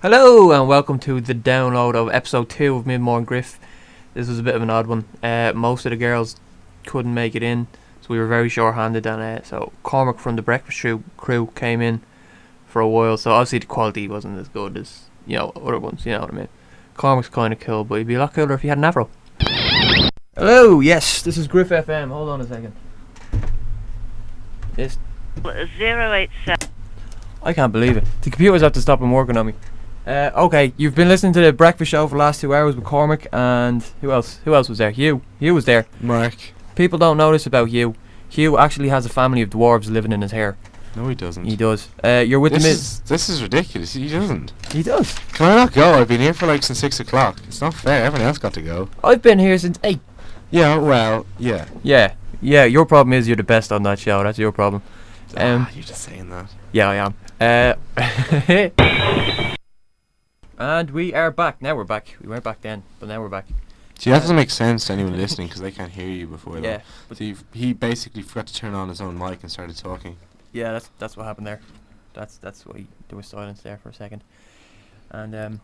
Hello and welcome to the download of episode 2 of MidMornGriff. This was a bit of an odd one. Most of the girls couldn't make it in, so we were very short-handed, and so Cormac from the Breakfast crew came in for a while, so obviously the quality wasn't as good as, other ones, you know what I mean. Cormac's kind of cool, but he'd be a lot cooler if he had an afro. Hello, yes, this is Griff FM. Hold on a second. Yes. 087. I can't believe it. The computers have to stop and working on me. Okay, you've been listening to the breakfast show for the last 2 hours with Cormac and who else? Who else was there? Hugh was there. Mark. People don't know this about Hugh. Hugh actually has a family of dwarves living in his hair. No, he doesn't. He does. You're with This is ridiculous. He doesn't. He does. Can I not go? I've been here for since 6 o'clock. It's not fair. Everyone else got to go. I've been here since 8. Yeah, well, yeah. Yeah, your problem is you're the best on that show. That's your problem. You're just saying that. Yeah, I am. And we are back. Now we're back. We weren't back then, but now we're back. See, that doesn't make sense to anyone listening because they can't hear you before that. Yeah. But he basically forgot to turn on his own mic and started talking. Yeah, that's what happened there. That's why there was silence there for a second. And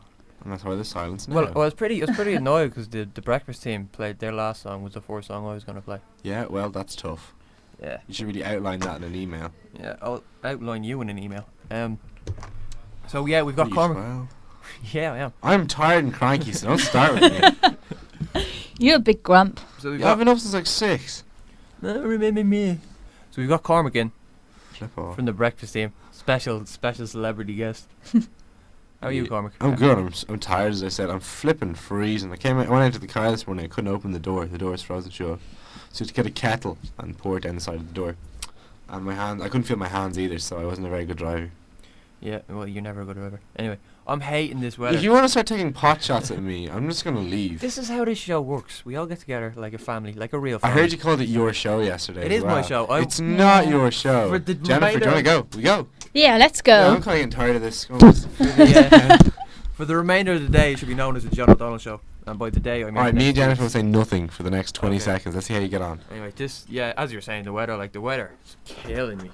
that's why there's silence now. Well, I was pretty annoyed because the breakfast team played their last song was the first song I was going to play. Yeah, well, that's tough. Yeah. You should really outline that in an email. Yeah, I'll outline you in an email. So yeah, we've got Cormac. 12? Yeah, I am. I'm tired and cranky, so don't start with me. You're a big grump. So I've been up since 6. No, remember me. So we've got Cormac in Flip off. from the breakfast team. Special celebrity guest. How are you, Cormac? I'm good. I'm tired, as I said. I'm flipping freezing. I went into the car this morning. I couldn't open the door. The door is frozen shut. So I had to get a kettle and pour it down the side of the door. And my hand, I couldn't feel my hands either, so I wasn't a very good driver. Yeah, well, you're never a good driver. Anyway, I'm hating this weather. If you want to start taking pot shots at me, I'm just going to leave. This is how this show works. We all get together like a family, like a real family. I heard you called it your show yesterday. It is my show. It's not your show. For the Jennifer, do you want to go? We go. Yeah, let's go. Yeah, I'm kind of getting tired of this. For the remainder of the day, it should be known as the John O'Donnell Show. And by the day, I mean... Alright, me and Jennifer will say nothing for the next 20 seconds. Let's see how you get on. Anyway, as you're saying, the weather is killing me.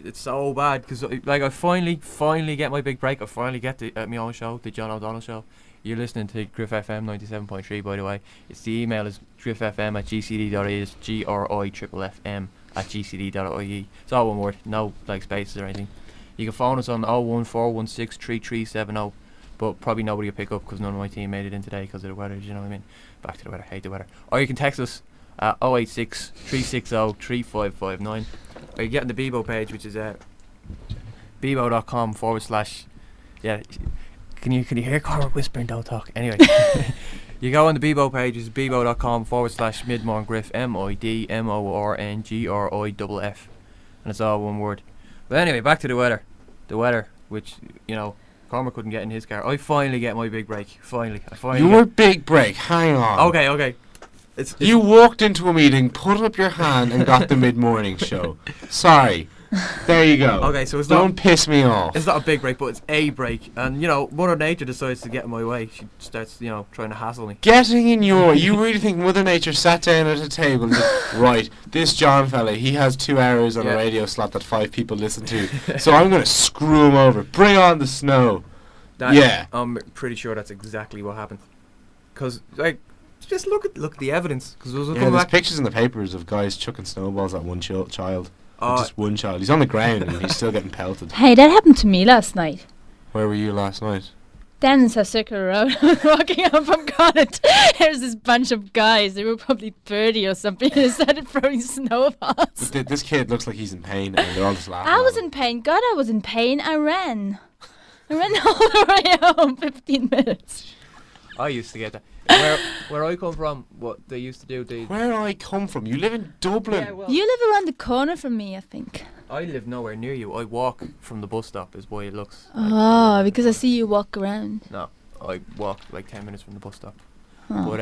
It's so bad because I finally get my big break. I finally get my own show, the John O'Donnell Show. You're listening to Griff FM 97.3, by the way. The email is griffsfm@gcd.ie. It's GRIFFM@gcd.ie. It's all one word, no spaces or anything. You can phone us on 014163370, but probably nobody will pick up because none of my team made it in today because of the weather. Do you know what I mean? Back to the weather. Hate the weather. Or you can text us at 086 360 3559. Or you get on the BEBO page, which is bebo.com / yeah. Can you hear Cormac whispering? Don't talk. Anyway, you go on the BEBO page, it's bebo.com / MidMornGriff MidMornGriff, and it's all one word. But anyway, back to the weather. The weather, which Cormac couldn't get in his car. I finally get my big break. Finally. Your big break. Hang on. Okay. You walked into a meeting, put up your hand, and got the mid-morning show. Sorry. There you go. Okay, so don't piss me off. It's not a big break, but it's a break. And Mother Nature decides to get in my way. She starts, trying to hassle me. Getting in your way. You really think Mother Nature sat down at a table and said, right, this John fella, he has 2 hours on a radio slot that 5 people listen to, so I'm going to screw him over. Bring on the snow. I'm pretty sure that's exactly what happened. Because, just look at the evidence. Cause there's pictures in the papers of guys chucking snowballs at one child. Just one child. He's on the ground and he's still getting pelted. Hey, that happened to me last night. Where were you last night? Down in South Circular Road. Walking up from Connacht. There's this bunch of guys. They were probably 30 or something. They started throwing snowballs. This kid looks like he's in pain and they're all just laughing. I was in pain. God, I was in pain. I ran all the way home. 15 minutes. I used to get that. Where I come from, what they used to do, Where I come from? You live in Dublin. Yeah, well, you live around the corner from me, I think. I live nowhere near you. I walk from the bus stop is why it looks because I see you walk around. No, I walk 10 minutes from the bus stop. Oh. But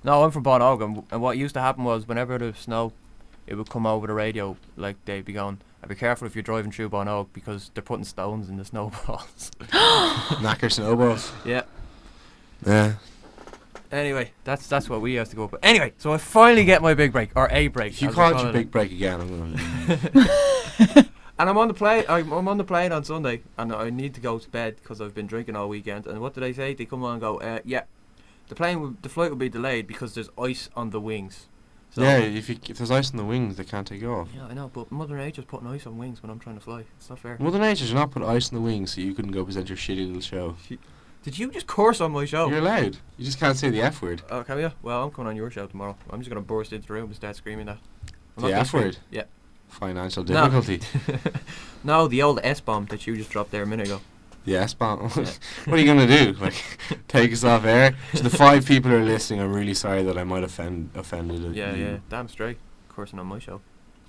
no, I'm from Bonog, and what used to happen was whenever there was snow, it would come over the radio, they'd be going, be careful if you're driving through Bonog because they're putting stones in the snowballs. Knacker snowballs. Yeah. Yeah. Anyway, that's what we used to go up with. Anyway, so I finally get my big break, or a break. If you call it your big break again, I'm going to leave. And I'm on the plane. I'm on the plane on Sunday, and I need to go to bed because I've been drinking all weekend. And what do they say? They come on and go, yeah, the flight will be delayed because there's ice on the wings. So Yeah, if there's ice on the wings, they can't take you off. Yeah, I know, but Mother Nature's putting ice on wings when I'm trying to fly. It's not fair. Mother Nature did not put ice on the wings so you couldn't go present your shitty little show. Did you just curse on my show? You're allowed. You just can't say the F word. Oh, can you? Well, I'm coming on your show tomorrow. I'm just gonna burst into the room and start screaming that. I'm The not gonna F word? scream. Yeah. Financial No. difficulty. No, the old S-bomb that you just dropped there a minute ago. The S-bomb. What are you going to do? Like, take us off air? To the 5 people who are listening, I'm really sorry that I might offended Yeah, you. yeah. Damn straight. Cursing on my show.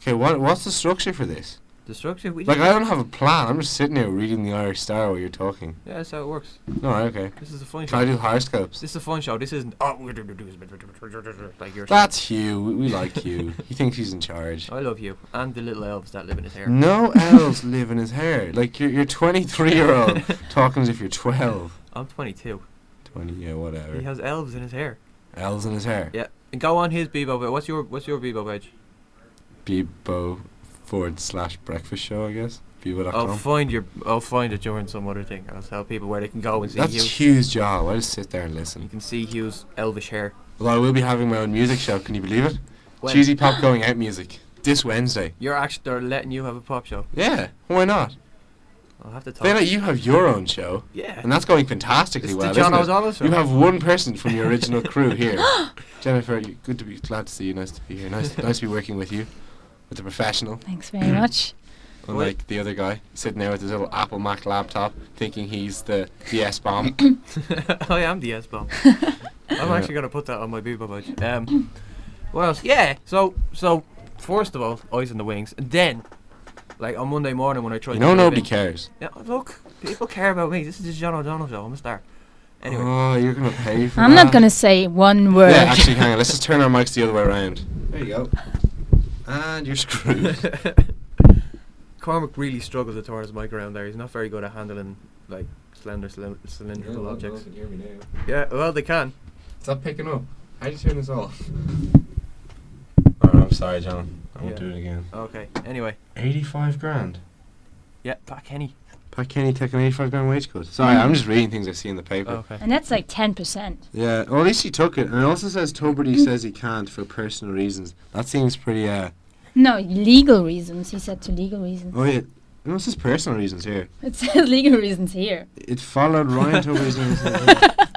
Okay, what's the structure for this? The structure we Like, I don't have a plan. I'm just sitting here reading the Irish Star while you're talking. Yeah, that's how it works. No, okay. This is a fun Can I show. do horoscopes? This is a fun show. This isn't. Oh, we're gonna do this like your show. That's Hugh. We like Hugh. He thinks he's in charge. I love you and the little elves that live in his hair. No elves live in his hair. Like, you're 23-year-old talking as if you're 12. I'm 22. 20, yeah, whatever. He has elves in his hair. Elves in his hair. Yeah. And go on his BEBO page. What's your BEBO page? BEBO/breakfast show, I guess. I'll BEBO.com. find it during some other thing. I'll tell people where they can go and see That's Hugh. Hugh's job. I just sit there and You listen. can see Hugh's elvish hair. Although I will be having my own music show. Can you believe it? When? Cheesy Pop Going Out music. This Wednesday. They're letting you have a pop show. Yeah. Why not? I'll have to talk. They let you have your own show. Yeah. And that's going fantastically It's well, the John isn't it? O'Donnell show. You have one person from your original crew here. Jennifer, glad to see you. Nice to be here. Nice to be working with you. With a professional. Thanks very much. Unlike the other guy sitting there with his little Apple Mac laptop thinking he's the S-bomb. I am the S-bomb. I'm actually going to put that on my BEBO page. What else? Yeah. So first of all, eyes on the wings. And then, like on Monday morning when I tried You to know get nobody in- cares. Yeah, look, people care about me. This is the John O'Donnell show. I'm a star. Anyway. Oh, you're going to pay for I'm that? not gonna say one word. Yeah, actually, hang on. Let's just turn our mics the other way around. There you go. And you're screwed. Cormac really struggles to turn his mic around there. He's not very good at handling like cylindrical objects. Hear me now. Yeah, well they can. Stop picking up. How do you turn this off? Oh, I'm sorry, John. I won't Yeah. do it again. Okay. Anyway. 85 grand. Yeah, Pat Kenny. Pat Kenny taking 85 grand wage cut. Sorry, I'm just reading things I see in the paper. Okay. And that's like 10%. Yeah, well, at least he took it. And it also says Tuberty says he can't for personal reasons. That seems pretty, No, legal reasons. He said to legal reasons. Oh, yeah. No, it says personal reasons here. It says legal reasons here. It followed Ryan Tuberty's name.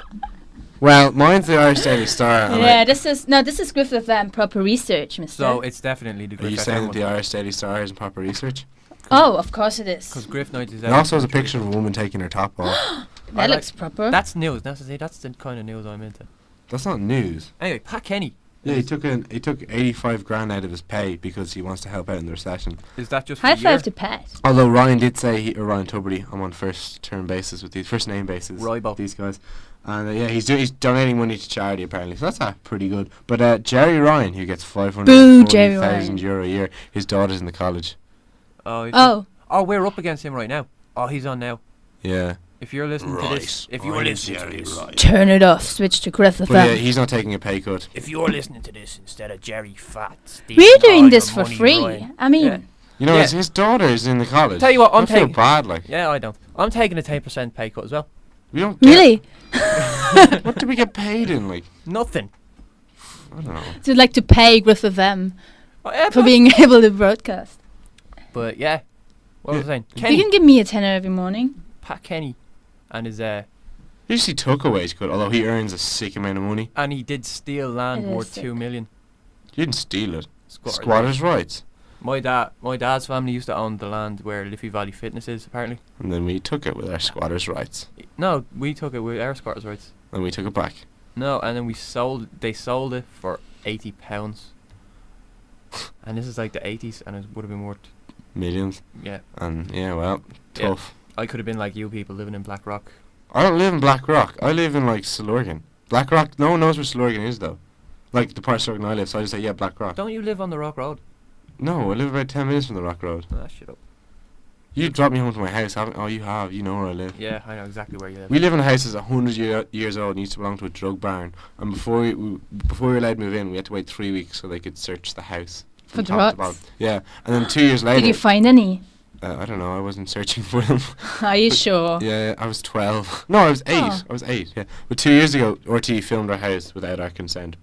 Well, mine's the Irish Daily Star. and Yeah, this is Griff FM proper research, mister. So it's definitely the Are Griff you FM saying that one. the Irish Daily Star isn't proper research? Oh, of course it is. Because Griff 97. It also has a picture of a woman taking her top off. I That like- looks proper. That's news. That's the kind of news I'm into. That's not news. Anyway, Pat Kenny. Yeah, he took 85 grand out of his pay because he wants to help out in the recession. Is that just for High the year? five to Pat. Although Ryan did say, Ryan Tuberty, I'm on first term basis with these, first name basis Roibo. with these guys. And yeah, he's donating money to charity apparently, so that's pretty good. But Jerry Ryan, who gets Boo, Jerry €540,000 a year, his daughter's in the college. Oh, we're up against him right now. Oh, he's on now. Yeah. If you're listening to this, if you're listening to this, Turn it off. Switch to Griff But yeah, FM. he's not taking a pay cut. if you're listening to this instead of Jerry Fat, We're doing this for free. I mean, Yeah. You know, Yeah. his daughter is in the college. Tell you what, I'm I feel taking- bad, like. Yeah, I don't. I'm taking a 10% pay cut as well. We don't get, really? What do we get paid in, like? Nothing. I don't know. So you'd like to pay Griff FM Oh, yeah, for being able to broadcast? But yeah, what was I saying? You Kenny, can give me a tenner every morning. Pat Kenny, and his He usually took a wage cut, although he earns a sick amount of money. and he did steal land It is worth sick. 2 million. You didn't steal it. Squatters' Squatters' rights. My dad's family used to own the land where Liffey Valley Fitness is. Apparently, And then we took it with our squatters' rights. no, we took it with our squatters' rights. And we took it back. No, and then they sold it for £80. And this is like the 80s, and it would have been worth, Millions. yeah. And yeah, well, Yeah. tough. I could have been like you people living in Blackrock. I don't live in Blackrock. I live in like Slorgan. Blackrock, no one knows where Slorgan is though. Like the part of Slorgan I live, so I just say, yeah, Blackrock. Don't you live on the Rock Road? No, I live about 10 minutes from the Rock Road. Ah, shut up. You dropped me home to my house, haven't? Oh, you have. You know where I live. Yeah, I know exactly where you live. We live in a house that's 100 years old and used to belong to a drug baron. And before we were allowed to move in, we had to wait 3 weeks so they could search the house. For from top to drugs? bottom. Yeah, and then 2 years later. Did you find any? I don't know. I wasn't searching for them. Are you sure? Yeah, I was 12. No, I was 8. Oh. I was 8. Yeah, but 2 years ago, RT filmed our house without our consent.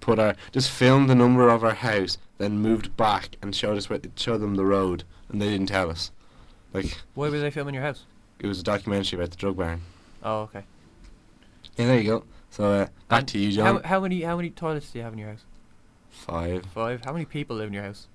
Just filmed the number of our house, then moved back and showed them the road, and they didn't tell us. Like, Why were they filming your house? it was a documentary about the drug baron. Oh, okay. Yeah, there you go. So back And to you, John. How many toilets do you have in your house? 5. 5. How many people live in your house?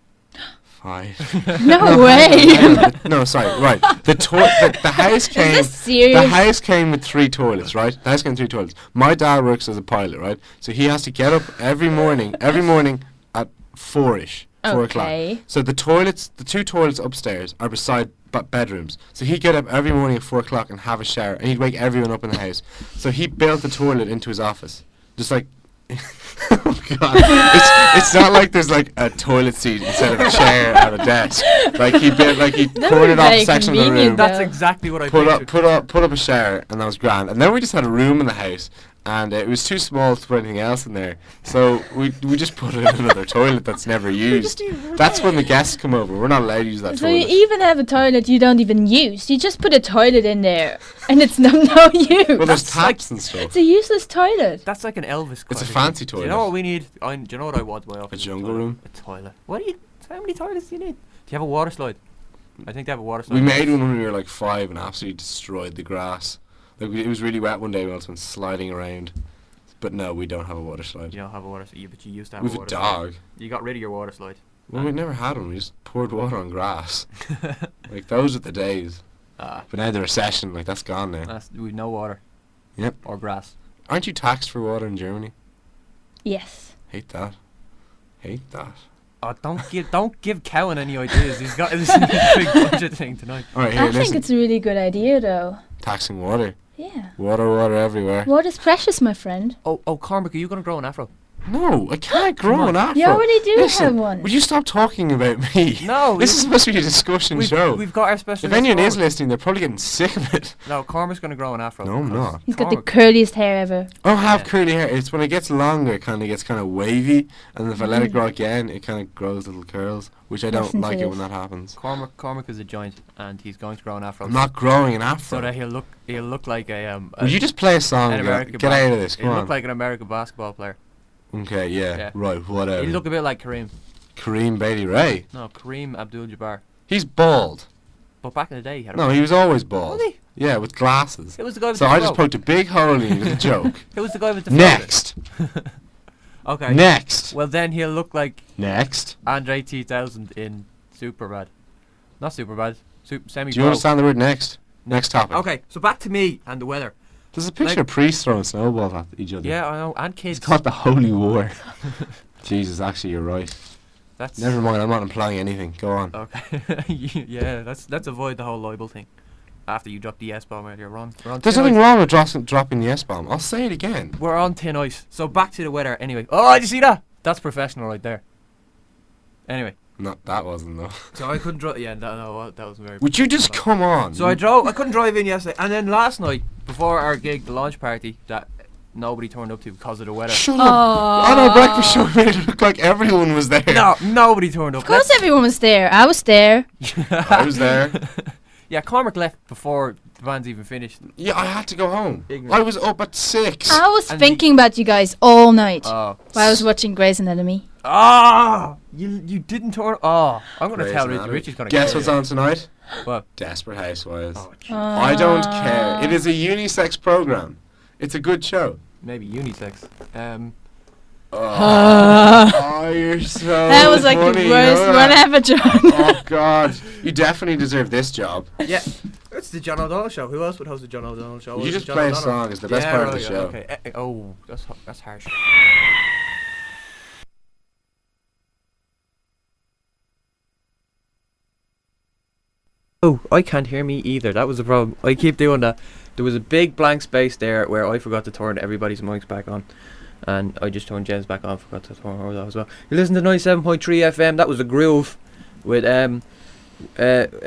5. No way. No, sorry. Right. The house came. Is this serious? The house came with 3 toilets, right? The house came with 3 toilets. My dad works as a pilot, right? So he has to get up every morning at 4ish, 4 o'clock. Okay. So the 2 toilets upstairs are beside bedrooms. So he'd get up every morning at 4 o'clock and have a shower, and he'd wake everyone up in the house. So he built the toilet into his office, just like. Oh God! It's not like there's like a toilet seat instead of a chair and a desk. Like he cornered off a section of the room. convenient, That's though. exactly what I Put pictured. up a shower, and that was grand. And then we just had a room in the house, and it was too small to put anything else in there. So we just put in another toilet that's never used. That's when the guests come over. We're not allowed to use that So toilet. you even have a toilet you don't even use. You just put a toilet in there, and it's no use. Well, there's That's like- taps and stuff. It's a useless toilet. That's like an Elvis. It's a kind of fancy thing. Do toilet. you know what we need? Do you know what I want in my office? jungle toilet. room? A toilet. How many toilets do you need? Do you have a water slide? I think they have a water slide. We made one when we were like 5 and absolutely destroyed the grass. Like it was really wet one day. We also went sliding around. But no, we don't have a water slide. You don't have a water slide, but you used to have We a have a water dog. slide. You got rid of your water slide. Well, we never had one. We just poured water on grass. Like those are the days. Ah, But now the recession, like that's gone now. we've no water. Yep. Or grass. Aren't you taxed for water in Germany? Yes. Hate that. Hate that. Oh, don't give Cowan any ideas. He's got this big budget thing tonight. All right, here, I think listen. it's a really good idea, though. Taxing water. Yeah. Water everywhere. Water's precious, my friend. Oh, Cormac, are you gonna grow an afro? No, I can't grow on. an afro. You already do Listen, have one. Would you stop talking about me? No, This is supposed to be a discussion show. We've got our special. If anyone is listening, they're probably getting sick of it. No, Cormac's gonna grow an afro. No, I'm because not. He's got the Cormac- curliest hair ever. I don't have Yeah. curly hair. It's when it gets longer, it kind of gets kind of wavy, and if I let it grow again, it kind of grows little curls, which I don't Listen to like it this. when that happens. Cormac is a giant, and he's going to grow an afro. I'm not growing an So afro. that he'll look like a Would you just play a song? an and American get out of this. Come He'll on. look like an American basketball player. Okay, yeah, Yeah. right, whatever. He'll look a bit like Kareem. Kareem Bailey Ray. No, Kareem Abdul-Jabbar. He's bald. But back in the day, he had a No, he was always bald. Was he? Yeah, with glasses. It was the guy with So the I just fro. poked a big hole in you with a joke. It was the guy with the Next. fro. Okay. Next. Well, then he'll look like Next. Andre 3000 in Superbad. Not Superbad. Semi. Do you understand the word next? Next topic. Okay, so back to me and the weather. There's a picture Like- of priests throwing snowballs at each other. Yeah, I know, and kids. It's called the Holy War. Jesus, actually, you're right. That's Never mind, I'm not implying anything. Go on. Okay. Yeah, let's avoid the whole libel thing. After you dropped the S bomb earlier, we're on There's thin nothing ice. wrong with dropping the S-bomb. I'll say it again. We're on thin ice. So back to the weather. Anyway. Oh, did you see that? That's professional right there. Anyway, No, that wasn't though. so I couldn't drive. Yeah, that was very. Would you just come on? So I couldn't drive in yesterday, and then last night before our gig, the launch party that nobody turned up to because of the weather. Shut up. On our breakfast show, we made it look like everyone was there. No, nobody turned up. Of course, everyone was there. I was there. I was there. Yeah, Cormac left before the band's even finished. Yeah, I had to go home. Ignorant. I was up at 6. I was And thinking about you guys all night Oh. while I was watching Grey's Anatomy. Ah! You didn't turn. Oh, I'm gonna Grey's tell Anatomy. Richie's gonna Guess kill what's you. on tonight? What? Desperate Housewives. Oh, I don't care. It is a unisex program. It's a good show. maybe unisex. Oh, you're so That was like funny, the worst you know one that? ever, John. Oh God, you definitely deserve this job. Yeah, it's the John O'Donnell show. Who else would host the John O'Donnell show? You Was just it John play a O'Donnell? song. It's the best part of the right, show. Okay. Oh, that's harsh. Oh, I can't hear me either. That was the problem. I keep doing that. There was a big blank space there where I forgot to turn everybody's mics back on. And I just turned Jen's back on, forgot to turn her that as well. You listen to 97.3 FM. That was a groove with an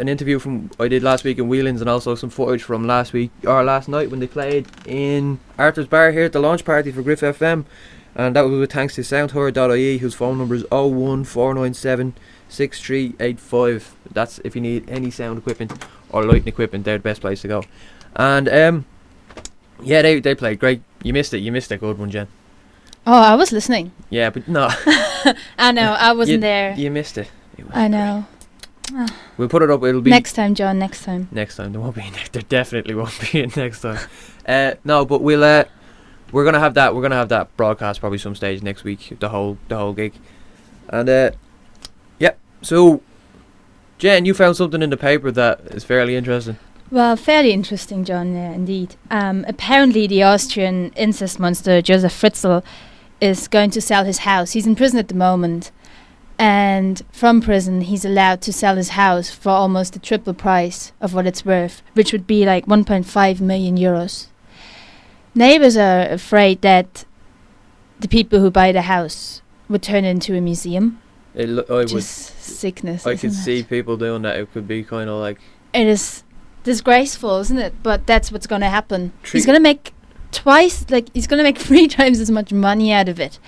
interview from I did last week in Wheelings, and also some footage from last night when they played in Arthur's Bar here at the launch party for Griff FM. And that was with thanks to soundtour.ie, whose phone number is 01497 6385. That's if you need any sound equipment or lighting equipment. They're the best place to go. And yeah, they played great. You missed it. You missed a good one, Jen. Oh, I was listening. Yeah, but no. I know, I wasn't there. You missed it. I know. We'll put it up. It'll be Next time, John. Next time. Next time. There won't be. There definitely won't be a next time. No, but we're gonna have that. We're gonna have that broadcast probably some stage next week. The whole gig. And yeah. So, Jen, you found something in the paper that is fairly interesting. Well, fairly interesting, John, indeed. Apparently, the Austrian incest monster Josef Fritzl is going to sell his house. He's in prison at the moment, and from prison, he's allowed to sell his house for almost the triple price of what it's worth, which would be like 1.5 million euros. Neighbors are afraid that the people who buy the house would turn it into a museum. Just sickness. I could isn't see it? people doing that. It could be kind of like. It is disgraceful, isn't it? But that's what's going to happen. Tre- He's going to make he's going to make 3 times as much money out of it.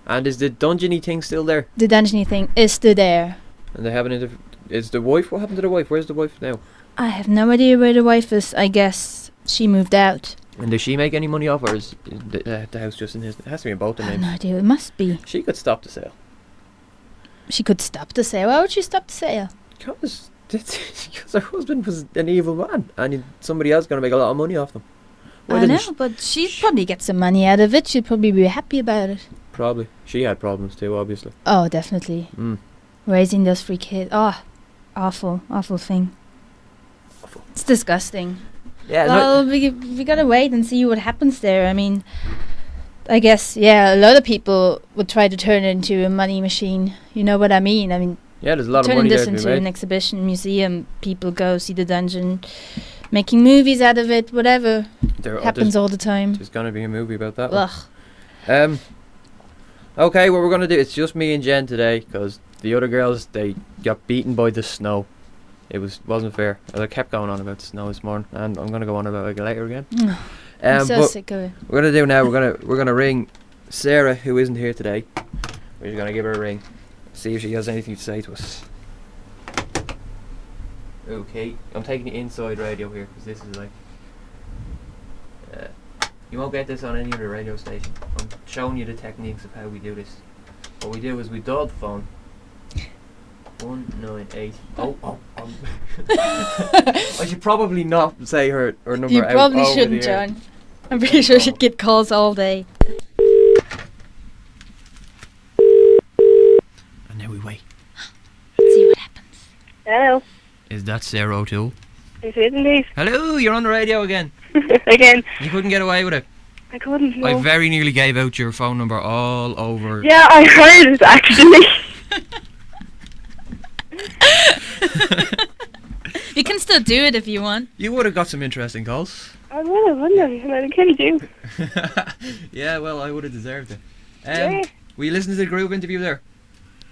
And is the dungeony thing still there? The dungeony thing is still there. And they haven't. Is the wife? What happened to the wife? Where's the wife now? I have no idea where the wife is. I guess she moved out. And does she make any money off, or is the house just in his? It has to be in both the I have names. no idea. It must be. She could stop the sale. She could stop the sale. Why would she stop the sale? Because her husband was an evil man, and somebody else going to make a lot of money off them. Why I didn't know, but she'd probably get some money out of it. She'd probably be happy about it. Probably. She had problems too, obviously. Oh, definitely. Mm. Raising those 3 kids. Oh, awful thing. Awful. It's disgusting. Yeah. Well, we gotta wait and see what happens there. I mean, I guess, yeah, a lot of people would try to turn it into a money machine. You know what I mean? I mean, yeah, there's a lot of turning money this there to be into made. an exhibition museum, people go see the dungeon, making movies out of it, whatever. Happens all the time. There's going to be a movie about that one. Ugh. Okay, what we're going to do, it's just me and Jen today, because the other girls, they got beaten by the snow. It wasn't fair. I kept going on about the snow this morning, and I'm going to go on about it later again. I'm so but sick of it. we're going to do now, we're gonna ring Sarah, who isn't here today. We're just going to give her a ring, see if she has anything to say to us. Okay, I'm taking the inside radio here, because this is like... you won't get this on any other radio station. I'm showing you the techniques of how we do this. What we do is we dial the phone. 198. Oh. I should probably not say her number You out probably over shouldn't, the air. John. I'm pretty sure she'd get calls all day. And now we wait. Let's see what happens. Hello. Is that Sarah O'Toole? It is indeed. Hello, you're on the radio again. Again. You couldn't get away with it. I couldn't, no. I very nearly gave out your phone number all over. Yeah, I heard it, actually. You can still do it if you want. You would have got some interesting calls. I would have, wouldn't I? And I'd have killed you. Yeah, well, I would have deserved it. Yeah. Were you listening to the group interview there?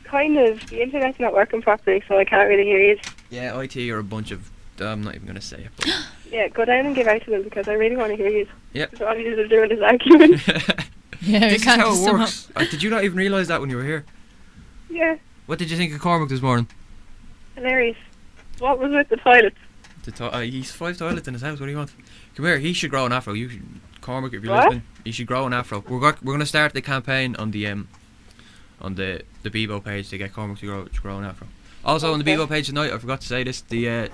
Kind of. The internet's not working properly, so I can't really hear you. Yeah, IT are a bunch of... I'm not even going to say it. But Yeah, go down and give out to them, because I really want to hear you. Yep. That's all you are doing this argument. Yeah, this is how it works. Did you not even realise that when you were here? Yeah, What did you think of Cormac this morning? hilarious. What was with the toilets? He's 5 toilets in his house. What do you want? Come here. He should grow an afro. You should, Cormac, if you're What? listening, he should grow an afro. We're going to start the campaign on the BEBO page to get Cormac to grow an afro. Also on the Okay. BEBO page tonight, I forgot to say this. The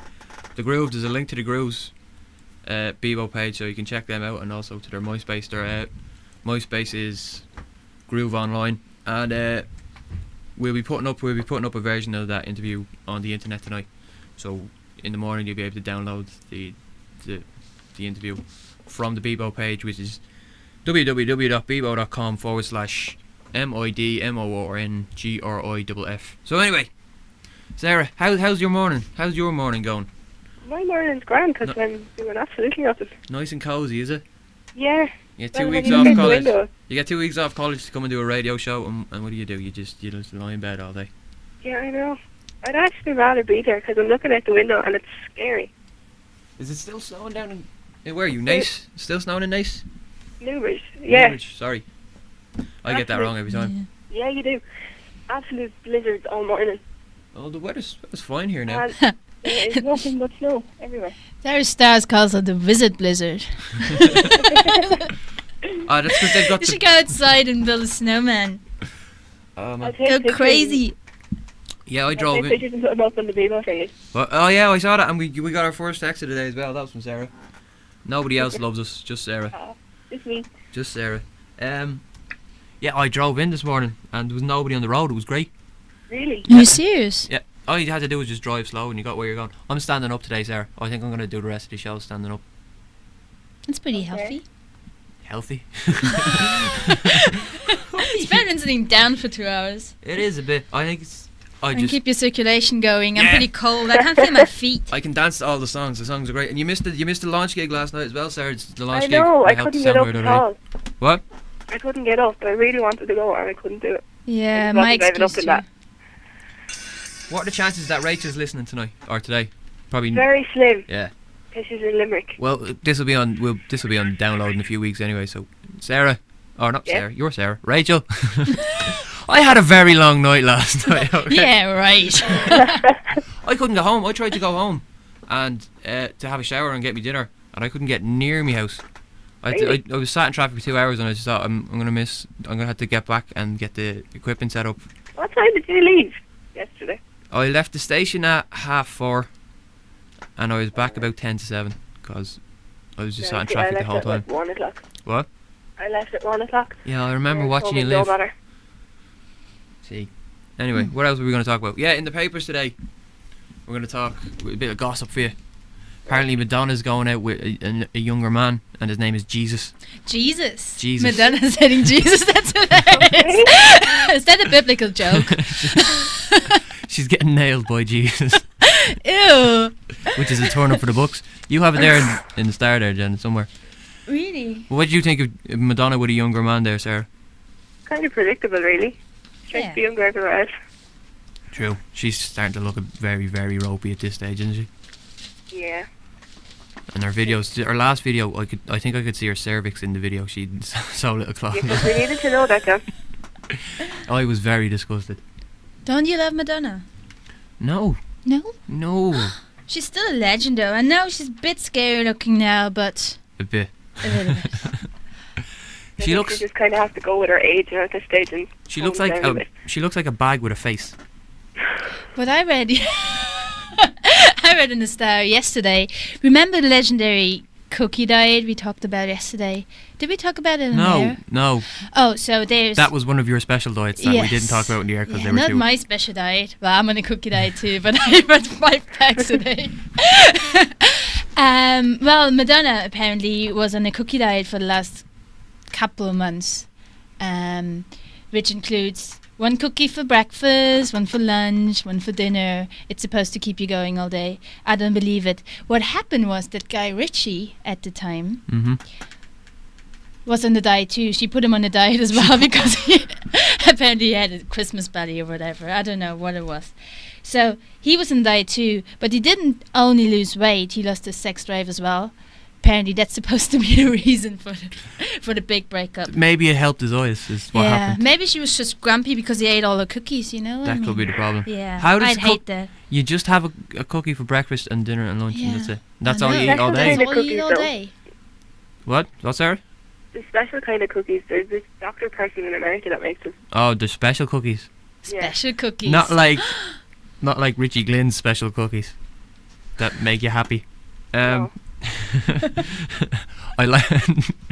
Groove. There's a link to the Grooves BEBO page, so you can check them out, and also to their MySpace. Their MySpace is Groove Online, and we'll be putting up a version of that interview on the internet tonight. So in the morning you'll be able to download the interview from the BEBO page, which is www.bebo.com/MIDMORNGRIFF. So anyway, Sarah, how's your morning? How's your morning going? My morning's grand, because I'm doing absolutely nothing. Nice and cozy, is it? Yeah. You get 2 Well, weeks when off you get the college. window. You get 2 weeks off college to come and do a radio show, and what do? You just lie in bed all day. Yeah, I know. I'd actually rather be there, because I'm looking out the window and it's scary. Is it still snowing down in where are you? Nice? Still snowing in Nice? Newbridge. Yeah. Newbridge, sorry. I get that wrong every time. Yeah, you do. absolute blizzards all morning. Oh, the weather's fine here now. And there's nothing but snow everywhere. There's Stars calls it the Wizard Blizzard. Ah, that's because they've got You should go outside and build a snowman. I'll man. take Go pictures. crazy. Yeah, I I'll drove take in. pictures and put them up on the BEBO for you. Well, oh yeah, I saw that, and we got our first text of the day as well. That was from Sarah. Nobody else loves us, just Sarah. This week. Just Sarah. Yeah, I drove in this morning, and there was nobody on the road. It was great. Really? Are you serious? Yeah, all you had to do was just drive slow, and you got where you're going. I'm standing up today, Sarah. I think I'm going to do the rest of the show standing up. It's pretty Okay. healthy. Healthy. It's better than sitting down for 2 hours. It is a bit. I think it's. And keep your circulation going. I'm Yeah. pretty cold. I can't feel my feet. I can dance to all the songs. The songs are great. And you missed the launch gig last night as well, Sarah. It's the launch I know, gig. I helped couldn't get up December at the other all. day. What? I couldn't get up. I really wanted to go and I couldn't do it. Yeah, I just my wasn't brave enough excuse in that. too. What are the chances that Rachel's listening tonight or today? Probably. Very slim. Yeah. Because she's in Limerick. Well, this will be on download in a few weeks anyway. So, Sarah, or not Yeah. Sarah, you're Sarah, Rachel. I had a very long night last night. Okay? Yeah, right. I couldn't go home. I tried to go home and to have a shower and get me dinner, and I couldn't get near my house. I was sat in traffic for 2 hours, and I just thought I'm gonna have to get back and get the equipment set up. What time did you leave yesterday? I left the station at 4:30, and I was back about 10 to 7 because I was just sat in traffic the whole time. I left at 1 o'clock. What? I left at 1 o'clock. Yeah, I remember Yeah, watching told you me no live. matter. See. Anyway, what else were we going to talk about? Yeah, in the papers today, we're going to talk a bit of gossip for you. Apparently, Madonna's going out with a younger man, and his name is Jesus. Jesus. Jesus. Madonna's saying Jesus. That's what that is. Is that a biblical joke? She's getting nailed by Jesus, Ew. which is a turn up for the books. You have it there in the star there, Jen, somewhere. Really? What do you think of Madonna with a younger man there, Sarah? Kind of predictable, really. Trying Yeah. to be younger everywhere else. True. She's starting to look very, very ropey at this stage, isn't she? Yeah. And her videos, her last video, I think I could see her cervix in the video. She'd so little clothes. Yeah, 'cause we needed to know that, John. I was very disgusted. Don't you love Madonna? No, No? no, She's still a legend though. I know she's a bit scary looking now, but a bit. a little bit. I She think looks. You just kind of have to go with her age at this stage. And She looks calm like down a a. bit. She looks like a bag with a face. But I read in the Star yesterday. Remember the legendary cookie diet we talked about yesterday? Did we talk about it in No, there? no. Oh, so there's That was one of your special diets that we didn't Yes. talk about in the air because yeah, they were not too. my special diet. Well, I'm on a cookie diet too, but I read 5 packs a day. Well, Madonna apparently was on a cookie diet for the last couple of months, which includes 1 cookie for breakfast, 1 for lunch, 1 for dinner. It's supposed to keep you going all day. I don't believe it. What happened was that Guy Ritchie at the time Mm-hmm. was on the diet too. She put him on the diet as well because he apparently had a Christmas belly or whatever. I don't know what it was. So he was on the diet too, but he didn't only lose weight, he lost his sex drive as well. Apparently that's supposed to be the reason for the big breakup. Maybe it helped his eyes. Is what yeah, happened. maybe she was just grumpy because he ate all the cookies, you know? That could be the problem. Yeah, How does I'd cook- hate that. You just have a cookie for breakfast and dinner and lunch, Yeah, and that's it. That's I all know. you eat all That's day. kind That's of all you eat cookies, all though. day. What? What's Sarah? The special kind of cookies. There's this doctor person in America that makes them. Oh, the special cookies. Yeah. Special cookies. Not like Richie Glynn's special cookies that make you happy. No. I like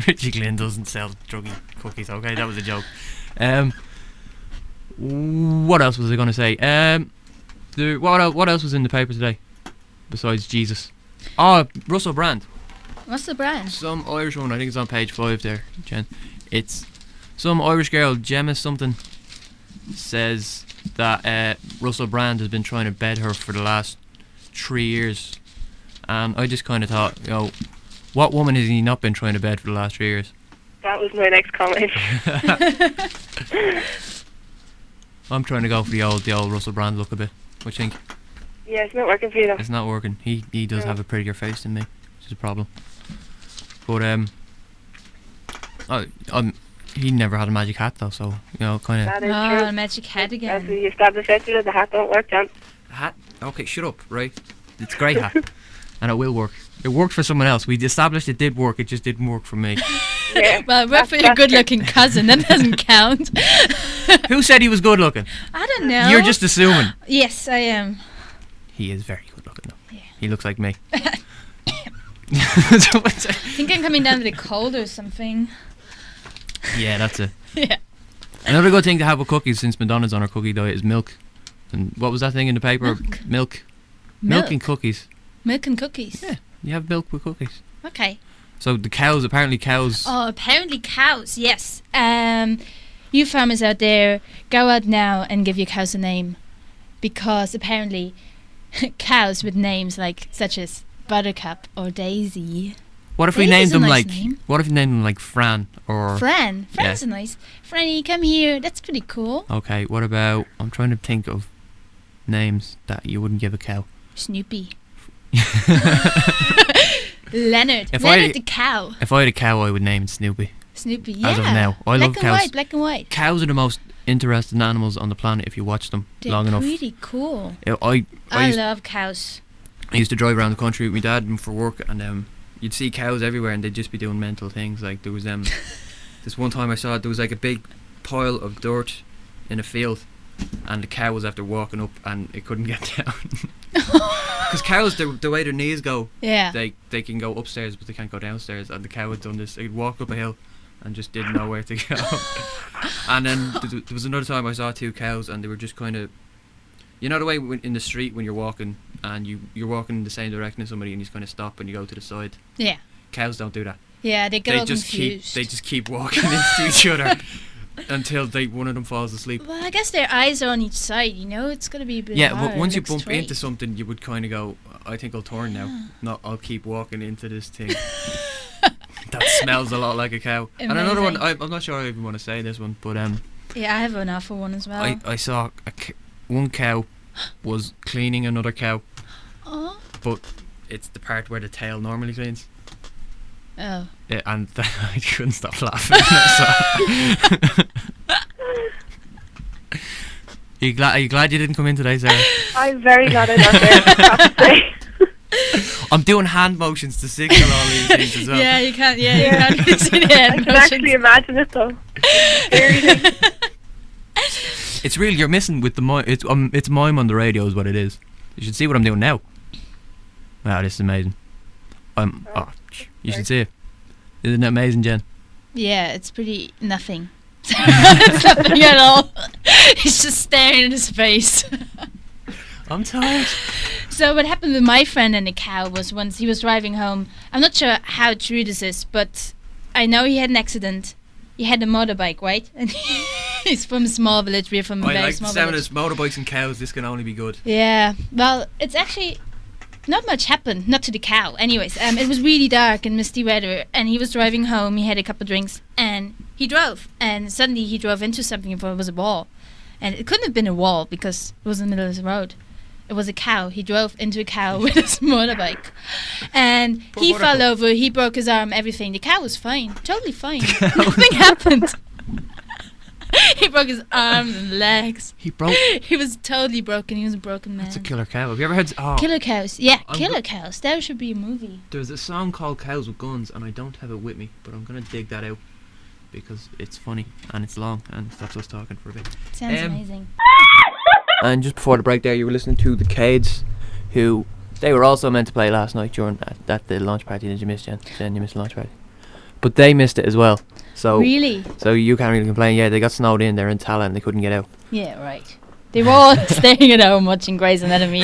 Richie Glynn doesn't sell druggy cookies. Okay, that was a joke. What else was I going to say? What else was in the paper today besides Jesus? Oh, Russell Brand. What's the brand? Some Irish one. I think it's on page 5 there, Jen. It's some Irish girl, Gemma something, says that Russell Brand has been trying to bed her for the last 3 years. And I just kind of thought, what woman has he not been trying to bed for the last 3 years? That was my next comment. I'm trying to go for the old Russell Brand look a bit. What do you think? Yeah, it's not working for you though. It's not working. He does No. have a prettier face than me, which is a problem. But he never had a magic hat though, so kind of. That is true. magic hat As again. we established yesterday, the hat don't work, John. Hat? Okay, shut up, right? It's a great hat. And it will work. It worked for someone else. We established it did work, it just didn't work for me. Yeah. Well, it worked for your good-looking cousin. That doesn't count. Who said he was good looking? I don't know. You're just assuming. Yes, I am. He is very good looking though. Yeah. He looks like me. I think I'm coming down with a cold or something. Yeah, that's it. Yeah. Another good thing to have with cookies, since Madonna's on her cookie diet, is milk. And what was that thing in the paper? Milk. Milk and cookies. Milk and cookies. Yeah, you have milk with cookies. Okay. So the cows, apparently cows. Oh, apparently cows. Yes. You farmers out there, go out now and give your cows a name, because apparently cows with names like such as Buttercup or Daisy. What if we Daisy's named a them nice like? name. What if we named them like Fran or? Fran. Fran's a nice. Franny, come here. That's pretty cool. Okay. What about? I'm trying to think of names that you wouldn't give a cow. Snoopy. Leonard. If Leonard the cow. If I had a cow, I would name it Snoopy. Snoopy. Yeah. As of now, I love cows. Black and white. Cows are the most interesting animals on the planet if you watch them They're long enough. pretty cool. I love cows. used to drive around the country with my dad and for work, and you'd see cows everywhere, and they'd just be doing mental things. Like there was this one time I saw there was like a big pile of dirt in a field, and the cow was after walking up, and it couldn't get down. Because cows, the way their knees go, Yeah. they can go upstairs, but they can't go downstairs. And the cow had done this; it'd walk up a hill, and just didn't know where to go. And then there was another time I saw two cows, and they were just kind of, the way in the street when you're walking and you're walking in the same direction as somebody, and you just kind of stop and you go to the side. Yeah. Cows don't do that. Yeah, they get all just confused. they just keep walking into each other until one of them falls asleep. Well, I guess their eyes are on each side, It's going to be a bit Yeah, hard. but once you Look bump straight. into something, you would kind of go, I think I'll turn now. Not I'll keep walking into this thing. That smells a lot like a cow. And another one, I'm not sure I even want to say this one, but Yeah, I have an awful one as well. I saw one cow was cleaning another cow, Oh. but it's the part where the tail normally cleans. Oh. Yeah, and I couldn't stop laughing. So. Are you glad you didn't come in today, Sarah? I'm very glad I'm not there, I have to say. I'm doing hand motions to signal all these things as well. Yeah, you can't. Yeah, Yeah. you can't see the I hand can actually imagine it though. Seriously. It's really, you're missing with the mime. It's mime on the radio is what it is. You should see what I'm doing now. Wow, this is amazing. You should see it. Isn't it amazing, Jen? Yeah, it's pretty nothing. It's nothing at all. He's just staring at his face. I'm tired. So what happened with my friend and the cow was once he was driving home. I'm not sure how true this is, but I know he had an accident. He had a motorbike, right? And he's from a small village. We're from a I very like the small sound village. of motorbikes and cows. This can only be good. Yeah, well, it's actually not much happened, not to the cow. Anyways, it was really dark and misty weather, and he was driving home. He had a couple of drinks, and he drove, and suddenly he drove into something. It was a wall, and it couldn't have been a wall because it was in the middle of the road. It was a cow. He drove into a cow with his motorbike, and Poor he motorbike. fell over. He broke his arm. Everything. The cow was fine, totally fine. Nothing happened. He broke his arms and legs. He broke. He was totally broken. He was a broken man. That's a killer cow. Have you ever heard? Killer cows. Yeah, I'm killer cows. That should be a movie. There's a song called Cows with Guns, and I don't have it with me, but I'm gonna dig that out because it's funny and it's long and it stops us talking for a bit. Sounds amazing. And just before the break there, you were listening to the Cades, who they were also meant to play last night during that the launch party. Did you miss, Jen? Jen, you missed the launch party. But they missed it as well. So Really? So you can't really complain. Yeah, they got snowed in. They're in Tala and they couldn't get out. Yeah, right. They were all staying at home watching Grey's Anatomy.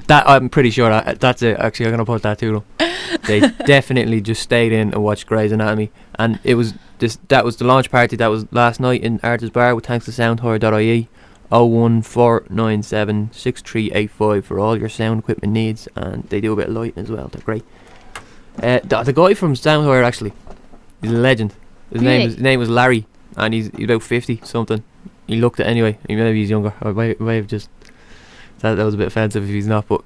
That I'm pretty sure that's it. Actually, I'm gonna put that to them. They definitely just stayed in and watched Grey's Anatomy, and it was that was the launch party. That was last night in Arthur's Bar with thanks to soundhire.ie. 01497 6385 for all your sound equipment needs, and they do a bit of lighting as well. They're great. The guy from Soundhire actually, he's a legend. His name was Larry, and he's about 50 something. He looked it anyway. Maybe he's younger. I may have just that was a bit offensive if he's not. But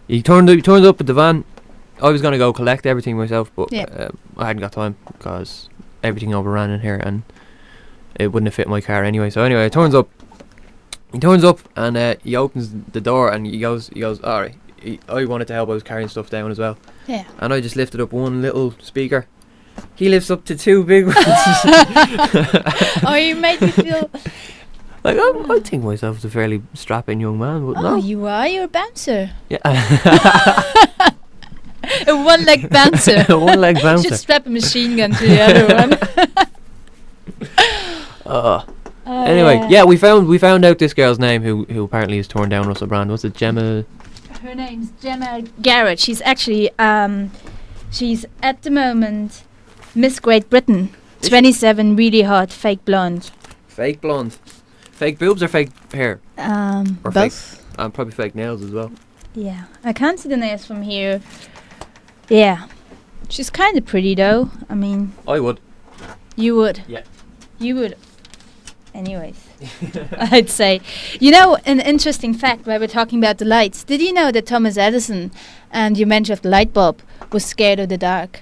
he turned up at the van. I was gonna go collect everything myself, but Yeah. I hadn't got time because everything overran in here, and it wouldn't have fit my car anyway. So anyway, he turns up, and he opens the door, and he goes, alright. I wanted to help. I was carrying stuff down as well. Yeah. And I just lifted up one little speaker. He lifts up to two big ones. Oh, you made me feel. Like, I think myself as a fairly strapping young man, but Oh, no. you are. You're a bouncer. Yeah. A one-leg bouncer. One-leg bouncer. Just strap a machine gun to the other one. Anyway, yeah, we found out this girl's name who apparently has torn down Russell Brand. Was it Gemma? Her name's Gemma Garrett. She's actually she's at the moment Miss Great Britain. 27, really hot, fake blonde. Fake blonde. Fake boobs or fake hair? Or Both. Probably fake nails as well. Yeah, I can't see the nails from here. Yeah, she's kind of pretty though. I mean, I would. you would. Yeah. You would. Anyways, I'd say. You know, an interesting fact while we're talking about the lights. Did you know that Thomas Edison, and you mentioned the light bulb, was scared of the dark?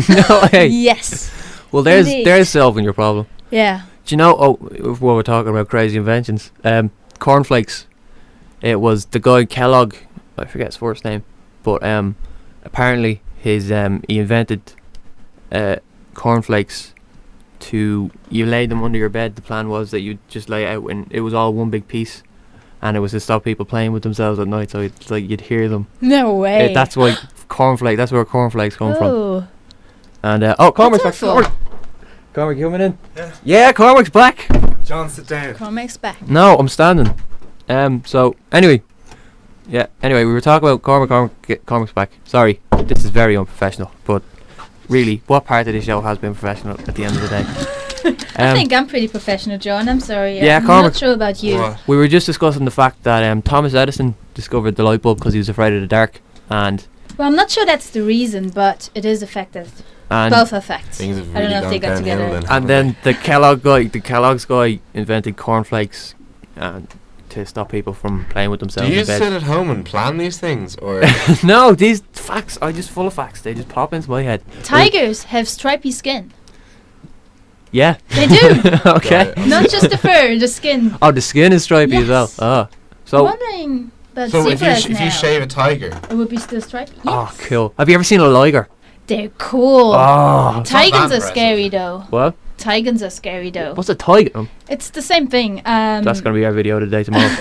No way. Yes. Well, Indeed. there's solving your problem. Yeah. Do you know? Oh, while we're talking about crazy inventions, cornflakes. It was the guy Kellogg. I forget his first name, but apparently he invented cornflakes. You lay them under your bed. The plan was that you just lay it out, and it was all one big piece, and it was to stop people playing with themselves at night. So it's like you'd hear them. No way. That's why cornflake. That's where cornflakes come from. Oh. And Cormac's back. awful. Cormac, you coming in? Yeah. Yeah, Cormac's back. John, sit down. Cormac's back. No, I'm standing. So anyway, we were talking about Cormac's back. Sorry, this is very unprofessional, but really, what part of this show has been professional at the end of the day? I think I'm pretty professional, John. I'm sorry. Yeah, I'm Cormac. not sure about you. What? We were just discussing the fact that Thomas Edison discovered the light bulb because he was afraid of the dark, and Well, I'm not sure that's the reason, but it is a fact that and both are facts. Things have I don't really know if they gone got downhill together. then, and then the Kellogg's guy invented cornflakes, to stop people from playing with Do themselves you in bed. sit at home and plan these things, or No, these facts are just full of facts. They just pop into my head. Tigers have stripy skin. Yeah. They do. Okay. Right. Not just the fur, the skin. Oh, the skin is stripy as well. Yes. Oh. I'm So. wondering about so zebras if now. you shave a tiger, it would be still stripy. Yes. Oh, cool. Have you ever seen a liger? They're cool. Oh. Tigers are impressive. scary though. What? Tigers are scary though. What's a tiger? It's the same thing. That's gonna be our video today tomorrow.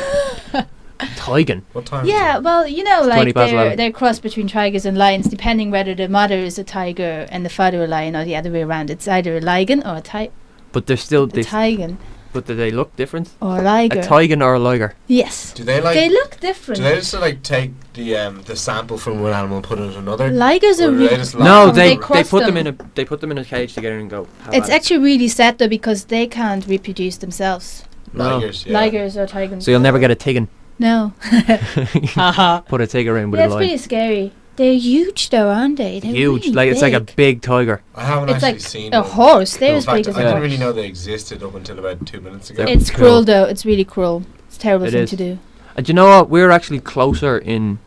Tigan. what time? Yeah, well, you know, It's 20 like past 11. they're cross between tigers and lions, depending whether the mother is a tiger and the father a lion, or the other way around. It's either a lion or a But they're still. tigan But do they look different? or a liger. A tigan or a liger? Yes, Do they like? they look different. do they just like take the sample from one animal and put it in another? Ligers Or are do really. they just No, lie they down? cross put them them. in a cage together and go. have It's at it. actually really sad though, because they can't reproduce themselves. No. Ligers, yeah. Ligers or tigers. So you'll never get a tigan. No. Haha. Put a tiger in with That's a pretty lion. scary. They're huge though, aren't they? They're Huge, really like it's like a big. big tiger. I haven't It's actually like seen a one. horse. They're In as fact, big as I a didn't horse. really know they existed up until about 2 minutes ago. They're It's cool. cruel though. It's really cruel. It's a terrible It thing is. to do. And do you know what? We're actually closer in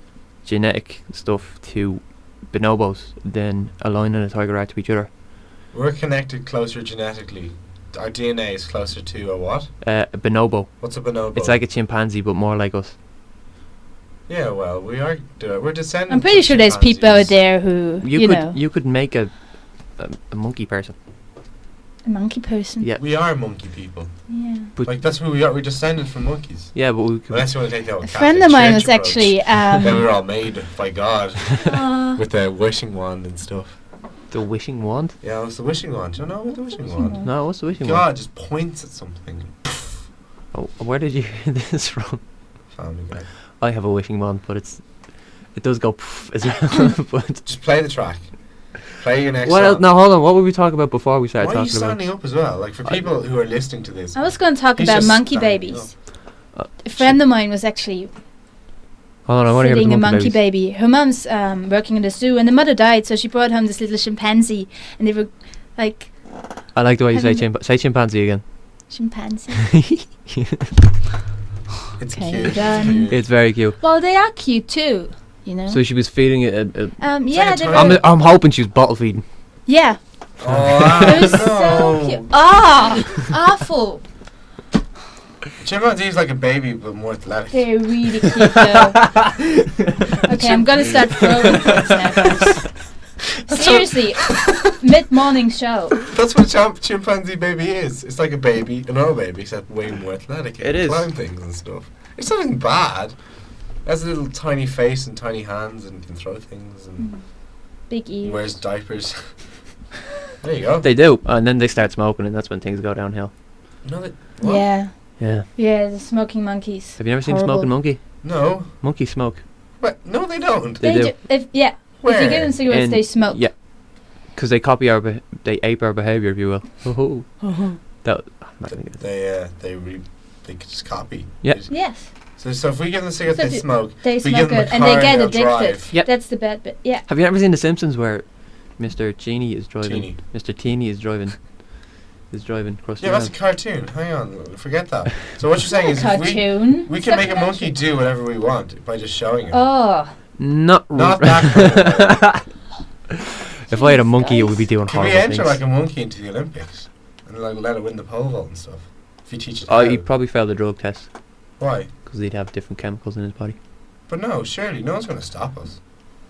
genetic stuff to bonobos than a lion and a tiger are to each other. We're connected closer genetically. Our DNA is closer to a what? A bonobo. What's a bonobo? It's like a chimpanzee, but more like us. Yeah, well, we're descendants. I'm pretty of sure there's people out chimpanzees. there who, you know, You could make a monkey person. a monkey person. Yeah. We are monkey people. Yeah. But Like that's who we are. We're descended from monkeys. yeah, but we could. Unless you want to take that. A friend of mine was actually. Then we were all made by God uh, with the wishing wand and stuff. The wishing wand? Yeah, it was the wishing wand. Do you know about the wishing Wishing wand? wand. No, what's the wishing God wand? just points at something. Oh, where did you hear this from? Family Guy. I have a wishing wand, but it does go poof as well. But Just play the track. Play your next what else? song. No, hold on. What were we talking about before we started Why are you talking about? standing up as well? Like for people who are listening to this. I was going to talk He's about just monkey standing babies. Uh, A friend of mine was actually Hold on, I want to hear feeding the a monkey monkey babies. baby. Her mom's working in the zoo, and the mother died, so she brought home this little chimpanzee, and they were like I like the way you say having say chimpanzee again. chimpanzee. It's Okay, cute. done. It's cute. It's very cute. Well, they are cute too, you know. So she was feeding it. Yeah, like a they toy. were, I'm hoping she was bottle feeding. yeah, Oh, It was so cute. Awful. Chimpanzee's like a baby, but more athletic. They're really cute though. Okay, I'm gonna start throwing things now, guys. Seriously, mid-morning show. That's what a chimpanzee baby is. It's like a baby, an old baby, except way more athletic. It is. Climb things and stuff. It's nothing bad. It has a little tiny face and tiny hands and can throw things and Big ears. wears diapers. There you go. They do, and then they start smoking, and that's when things go downhill. No, what? Yeah. Yeah. Yeah, the smoking monkeys. Have you ever seen a Horrible. smoking monkey? No. Monkeys smoke. What? No, they don't. They do. If you Where? give them cigarettes, In- they smoke. Yeah. Because they copy they ape our behaviour, if you will. That. I'm not gonna get it. They could just copy. Yeah. Yes, So if we give them cigarettes, So they do- smoke. they We smoke give them a it, and car they get they'll addicted. drive. Yep. That's the bad bit. Yeah. Have you ever seen The Simpsons where Mr. Cheney is driving? Teeny. Mr. Teeny is driving. Is driving across Yeah, the that's a road. cartoon. Hang on, forget that. So what you're saying is, if Cartoon. we It's can not make a monkey do whatever we want by just showing it. Oh, Not that If I had a Jeez, monkey, it would guys. be doing Can we horrible enter things. like a monkey into the Olympics and like let it win the pole vault and stuff? If you teach it. Oh, how. he'd probably fail the drug test Why? because he'd have different chemicals in his body. But no, surely no one's going to stop us.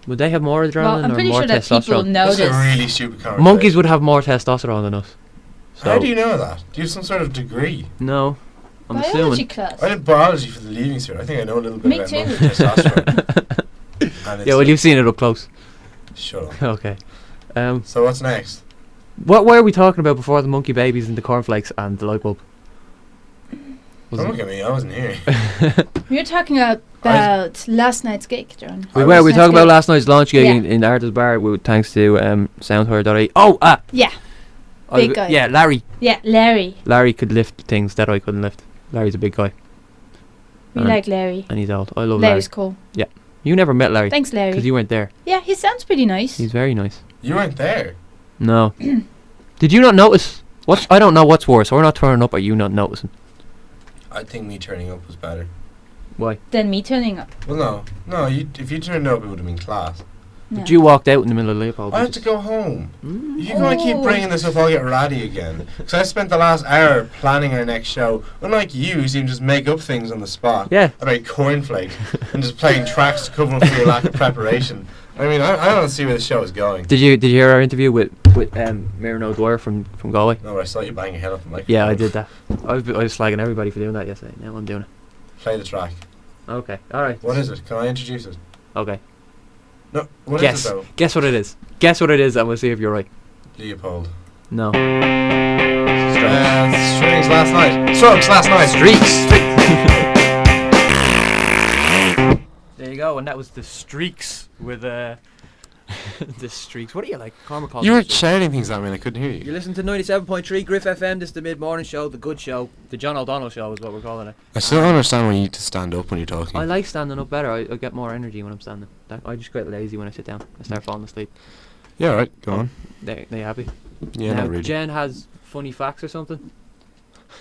Would they have more adrenaline well, I'm or pretty more sure that people testosterone? know This is a this. really stupid conversation. Monkeys would have more testosterone than us. So How do you know that? Do you have some sort of degree? No, I'm Biology assuming. class. I did biology for the leaving cert. I think I know a little bit Me about too. monkey testosterone. And it's Yeah, well, you've seen it up close. Shut up. Okay. So what's next? What were we talking about before the monkey babies and the cornflakes and the light bulb? Don't look at me. I wasn't here. We were talking about last night's gig, John. We I were. was- We talked about last night's launch gig Yeah. in Arthur's Bar, thanks to Soundwire.ie. Oh, Yeah, Big guy. Yeah, Larry. yeah, Larry. Larry could lift things that I couldn't lift. Larry's a big guy. We And- like Larry. And he's old. I love Larry's Larry. cool. You never met Larry Thanks, Larry. because you weren't there. Yeah, he sounds pretty nice. He's very nice. You weren't there. No. Did you not notice? What? I don't know what's worse. We're not turning up or you not noticing. I think me turning up was better. Why? Then me turning up. Well, no. If you turned up, it would have been class. No. But you walked out in the middle of Leopold. I have to go home. Mm. If you're going to keep Oh. bringing this up, I'll get ratty again. Because I spent the last hour planning our next show. Unlike you, who seem to just make up things on the spot. Yeah. About cornflakes. And just playing tracks to cover up for your lack of preparation. I mean, I don't see where the show is going. Did you hear our interview with Miriam O'Dwyer from Galway? No, but I saw you bang your head off the microphone. Yeah, I did that. I was slagging everybody for doing that yesterday. Now I'm doing it. Play the track. Okay. All right. What is it? Can I introduce it? Okay. No, what is Guess. it though? Guess what it is. Guess what it is, and we'll see if you're right. Leopold. No. Strings last night. Strokes last night. There you go, and that was the Streaks with the Streaks. What do you like? Cormac calls You it were Streaks. shouting things at me and I couldn't hear You're you. listening to 97.3 Griff FM. This is the mid-morning show, the good show, the John O'Donnell show is what we're calling it. I still don't understand why you need to stand up when you're talking. I like standing up better. I get more energy when I'm standing. I just get lazy when I sit down. I start falling asleep. Yeah, right. Go on. They happy? Yeah, Now, not really. Jen has funny facts or something.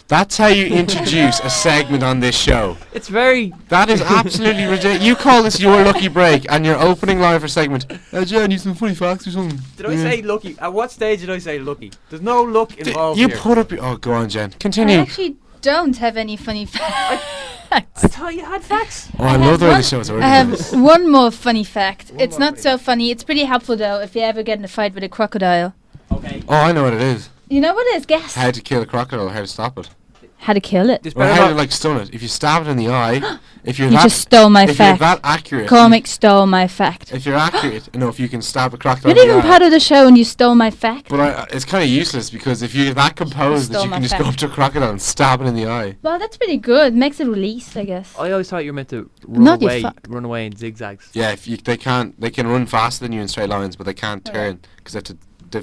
That's how you introduce a segment on this show. It's very. That is absolutely ridiculous. You call this your lucky break, and your opening line for segment. Jen, you some funny facts or something? Did I say lucky? At what stage did I say lucky? There's no luck involved You here. put up your. Oh, go on, Jen. I Continue. actually don't have any funny facts. I thought you had facts. Oh, I love the way the show's I organized. have one more funny fact. One It's more not funny so funny. It's pretty helpful though if you ever get in a fight with a crocodile. Okay. Oh, I know what it is. You know what it is? Guess. How to kill a crocodile, how to stop it. How to kill it. This Or better how to not. like stun it. If you stab it in the eye, if you're You that, just stole my if fact. you're that accurate, Cormac stole my fact. if you're accurate enough, you can stab a crocodile You're in not the even eye. part of the show and you stole my fact. But it's kind of useless because if you're that composed that Stole you my can just go fact. up to a crocodile and stab it in the eye. Well, that's pretty good. Makes it release, I guess. I always thought you were meant to run Not you away. fuck. Run away in zigzags. Yeah, if they can run faster than you in straight lines, but they can't Okay. turn because they have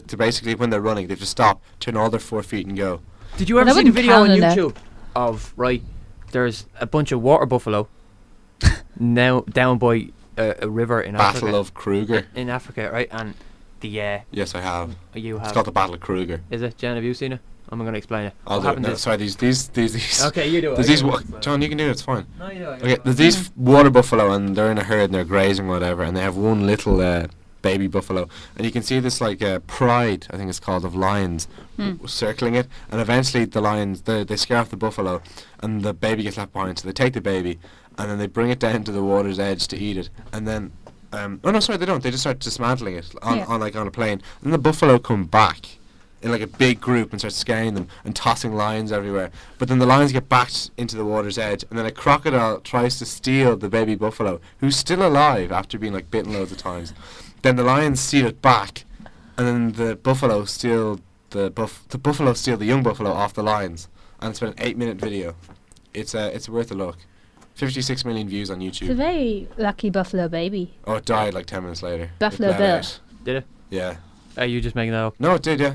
to basically when they're running they have to stop, turn all their 4 feet and go. Did you Well, ever I see the wouldn't video on count on that. YouTube of there's a bunch of water buffalo now down by a river in Battle Africa. of Kruger. In Africa, right? And the Yes, I have. you It's have. called the Battle of Kruger. Is it, Jen? Have you seen it? I'm going to explain it. I'll What do it. happened No, is- sorry, these. Okay, you do it. There's I these. do Wa- it. John, you can do it. It's fine. No, you do it. Okay, there's these water buffalo and they're in a herd and they're grazing or whatever, and they have one little baby buffalo, and you can see this like pride, I think it's called, of lions circling it, and eventually the lions they scare off the buffalo, and the baby gets left behind. So they take the baby, and then they bring it down to the water's edge to eat it, and then oh no, sorry, they don't. They just start dismantling it on a plane, and the buffalo come back in like a big group and start scaring them and tossing lions everywhere. But then the lions get back into the water's edge, and then a crocodile tries to steal the baby buffalo, who's still alive after being like bitten loads of times. Then the lions steal it back, and then the buffalo steal the young buffalo off the lions, and it's been an 8-minute video. It's worth a look. 56 million views on YouTube. It's a very lucky buffalo baby. Oh, it died like 10 minutes later. Buffalo It bled Bill. out. Did it? Yeah. Are you just making that up? No, it did, yeah.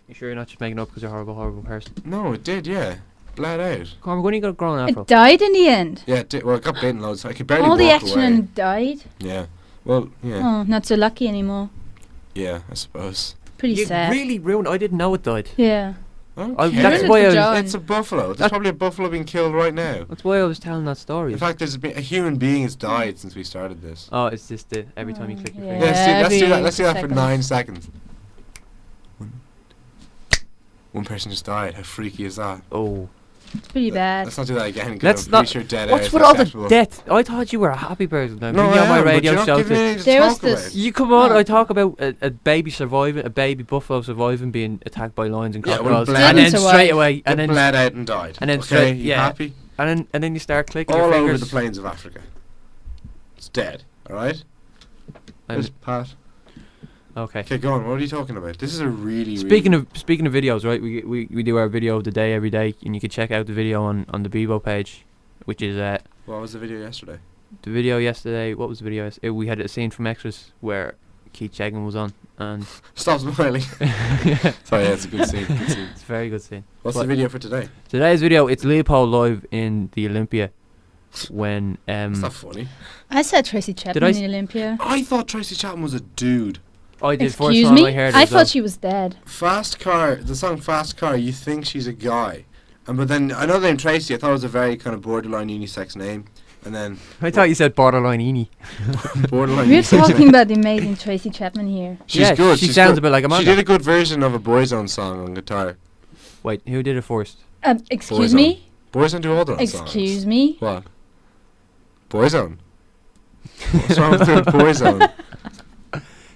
You sure you're not just making it up because you're a horrible, horrible person? No, it did, yeah. Bled out. Cormac, when are you going to grow an afro? It tied in the end. Yeah, it did. Well, it got bitten loads. I could barely All walk the action away. and it died. Yeah. Well, yeah. Oh, not so lucky anymore. Yeah, I suppose. Pretty You sad. really ruined. I didn't know it died. Yeah. Okay. That's Ruined why it for I John. It's a buffalo. There's That- probably a buffalo being killed right now. That's why I was telling that story. In fact, there's been a human being has died since we started this. Oh, it's just every time you click your Yeah. finger. Yeah, let's do that. every Let's do that for second. 9 seconds. One person just died. How freaky is that? Oh. It's pretty bad. Let's not do that again. 'Cause Let's I'm not. pretty sure dead air What's is with all the acceptable. death? I thought you were a happy person. I'm No, really I on my am, but radio you're not show. giving me anything to There was talk this- about. You come on, Oh. I talk about a baby surviving, a baby buffalo surviving being attacked by lions and Yeah, well, crocodiles, bled and then out. straight away, It and then bled out and died. and then okay, straight- you yeah. happy? and then you start clicking All your over fingers. the plains of Africa. It's dead. All right. I'm- Just Pat. Okay. Okay, go on. What are you talking about? This is a really. Speaking of videos, right? We do our video of the day every day, and you can check out the video on the BEBO page, which is What was the video yesterday? the video yesterday. What was the video? We had a scene from Extras where Keith Cheggan was on, and Stop smiling. Sorry, yeah, it's a good scene. Good scene. it's a very good scene. What's What? the video for today? Today's video, it's Leopold live in the Olympia when It's not funny. I said Tracy Chapman I in Olympia. I thought Tracy Chapman was a dude. I did first Excuse time me? I heard it. I as well. thought she was dead. Fast Car, the song Fast Car, you think she's a guy. But then, I know the name Tracy, I thought it was a very kind of borderline unisex name. And then, I thought you said borderline Eenie. borderline We're unisex talking name. about the amazing Tracy Chapman here. She's Yeah, good. she she's sounds good. a bit like Amanda. She did a good version of a Boyzone song on guitar. Wait, who did it first? Excuse Boyzone. me? Boyzone do all the songs. Excuse me? What? Boyzone? What's wrong with the Boyzone?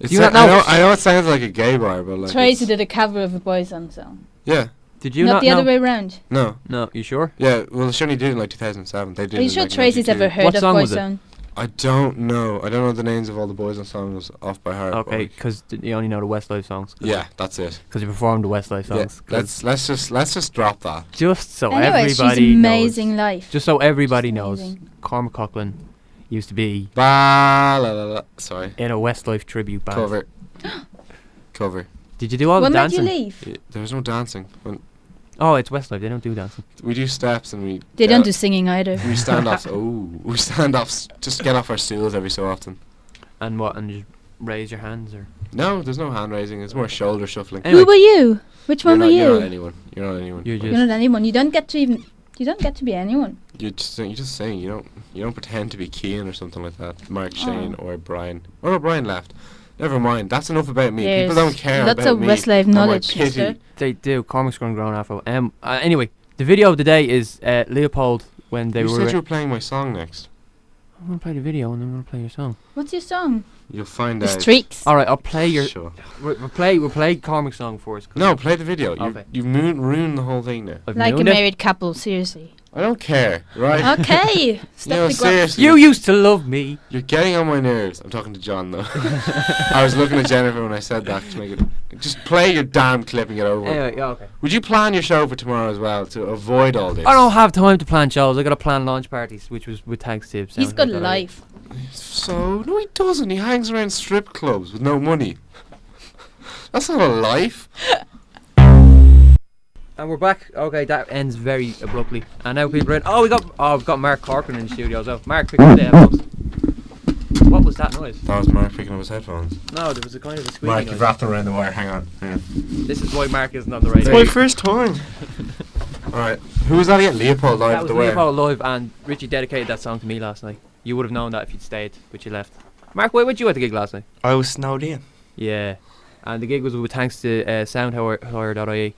Do you not know? I know it sounds like a gay bar, but like Tracy it's- did a cover of a Boyzone song. Yeah. Did you Not not the know? other way around. No. No, you sure? Yeah, well, she only did it in like 2007. They did Are you it in sure like Tracy's 92. ever heard What of song was it? Boyzone? I don't know. I don't know the names of all the Boyzone songs off by heart. but, Okay, like, because you only know the Westlife songs. yeah, that's it. Because you performed the Westlife Yeah, songs. 'cause let's just drop that. just so Anyway, she's everybody amazing knows. life. Just so everybody knows, amazing. Cormac Coughlin used to be Ba la la la. Sorry. in a Westlife tribute band. Cover. Cover. Did you do all What the made you dancing? leave? Yeah, there was no dancing. Oh, it's Westlife. They don't do dancing. We do steps and we. They don't do singing either. We stand off. Oh, we stand off. Just get off our stools every so often. And what? And just raise your hands or? No, there's no hand raising. It's more shoulder shuffling. Anyway, Who were you? Which one were You're not you? anyone. You're not anyone. You're You're just. not anyone. You don't get to even. You don't get to be anyone. You're just saying. You don't pretend to be Keane or something like that. Mark Shane or Brian. Oh no, Brian left. Never mind. That's enough about me. People don't care lots about of me. Westlife and my knowledge, pity. mister. They do. Cormac's grown afro. Anyway, the video of the day is Leopold when they You were. said you were playing my song next. I'm gonna play the video and then I'm gonna play your song. What's your song? You'll find The out. Streaks. All right, I'll play your. Sure. We'll play Cormac's song first. 'cause No, play the video. Okay. You've ruined the whole thing now. I've Like a ruined it. married couple, seriously. I don't care, right? Okay. Stop No, the grab. seriously. You used to love me. You're getting on my nerves. I'm talking to John though. I was looking at Jennifer when I said that to make it. Just play your damn clip and get over it. Anyway, yeah, okay. Would you plan your show for tomorrow as well to avoid all this? I don't have time to plan shows. I gotta plan launch parties, which was with Thanks Tips. He's got a life. So no, he doesn't. He hangs around strip clubs with no money. That's not a life. And we're back. Okay, that ends very abruptly. And now people are in. We've got Mark Corcoran in the studio as well. Mark, pick up the headphones. What was that noise? That was Mark picking up his headphones. No, there was a kind of a squeaky Mark, noise. you've wrapped them around the wire. Hang on. This is why Mark isn't on the radio. It's my first time. Alright. Who was that again? Leopold live That at was the Wire. Leopold live, and Richie dedicated that song to me last night. You would have known that if you'd stayed, but you left. Mark, why weren't you at the gig last night? I was snowed in. Yeah, and the gig was with thanks to soundhire.ie.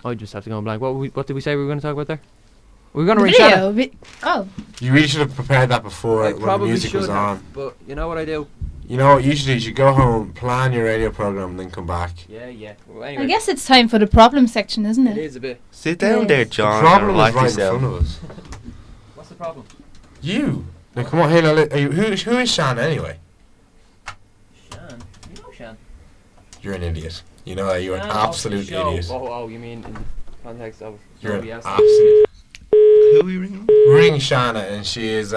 I just have to go in blank. What did we say we were going to talk about there? We were going to ring Shanna. Oh. You really should have prepared that before I when the probably music was should on. have, but you know what I do? You know what you should do? You should go home, plan your radio program, and then come back. Yeah. Well, anyway, I guess it's time for the problem section, isn't it it? is a bit. Sit down Yes. there, The John. problem and is relax right yourself. in front of us. What's the problem? You. Now come on, hey, now, who is Shan anyway? Shan. You know Shan. You're an idiot. You know that you're an Shan off the absolute show. idiot. Oh, you mean in the context of You're an somebody else? absolute. Who are we ringing? Ring Shanna, and she's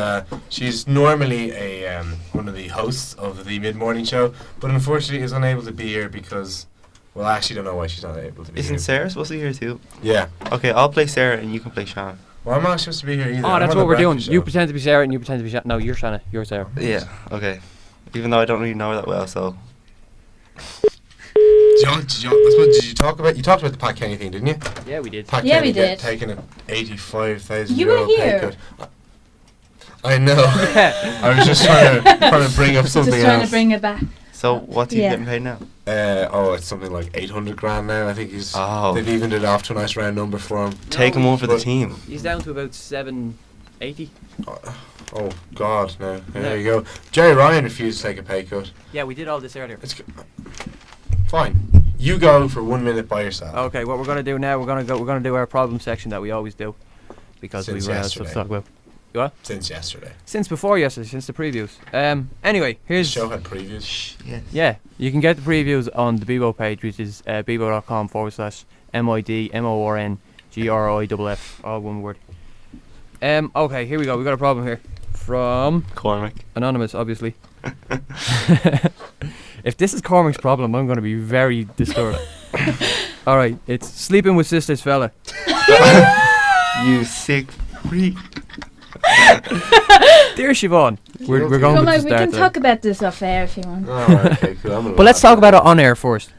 normally a one of the hosts of the mid-morning show, but unfortunately is unable to be here because, well, I actually don't know why she's not able to be Isn't here. Sarah supposed to be here too? Yeah. Okay, I'll play Sarah and you can play Shanna. Well, I'm not supposed to be here either. Oh, I'm that's on what the we're doing. breakfast You show. pretend to be Sarah and you pretend to be Shanna. No, you're Shanna. You're Sarah. Yeah, okay. Even though I don't really know her that well, so. Did you talk about? You talked about the Pat Kenny thing, didn't you? Yeah, we did. Pat Yeah, Kenny we did. taking an €85,000 You were pay here. cut. I know. I was just trying to bring up something Just trying else. to bring it back. So, what's he Yeah. getting paid now? It's something like 800 grand now. I think Oh. they've evened it off to a nice round number for him. Take him on for the but- team. He's down to about 780. Oh God, no. There No. you go. Jerry Ryan refused to take a pay cut. Yeah, we did all this earlier. Fine. You go for 1 minute by yourself. Okay, what we're gonna do now? We're gonna do our problem section that we always do, because Since we run out of stuff to yesterday. talk about. What? Since yesterday. Since before yesterday, since the previews. Anyway, The here's show had previews. Yes. yeah. You can get the previews on the BEBO page, which is bebo.com/MIDMORNGRIFF, all one word. Okay, here we go. We got a problem here from Cormac. Anonymous, obviously. If this is Cormac's problem, I'm going to be very disturbed. All right, it's sleeping with sister's fella. You sick freak. Dear Siobhan, we're going Come with on, the we start can there. talk about this off air if you want. Alright, okay, cool. But let's talk about it on air first.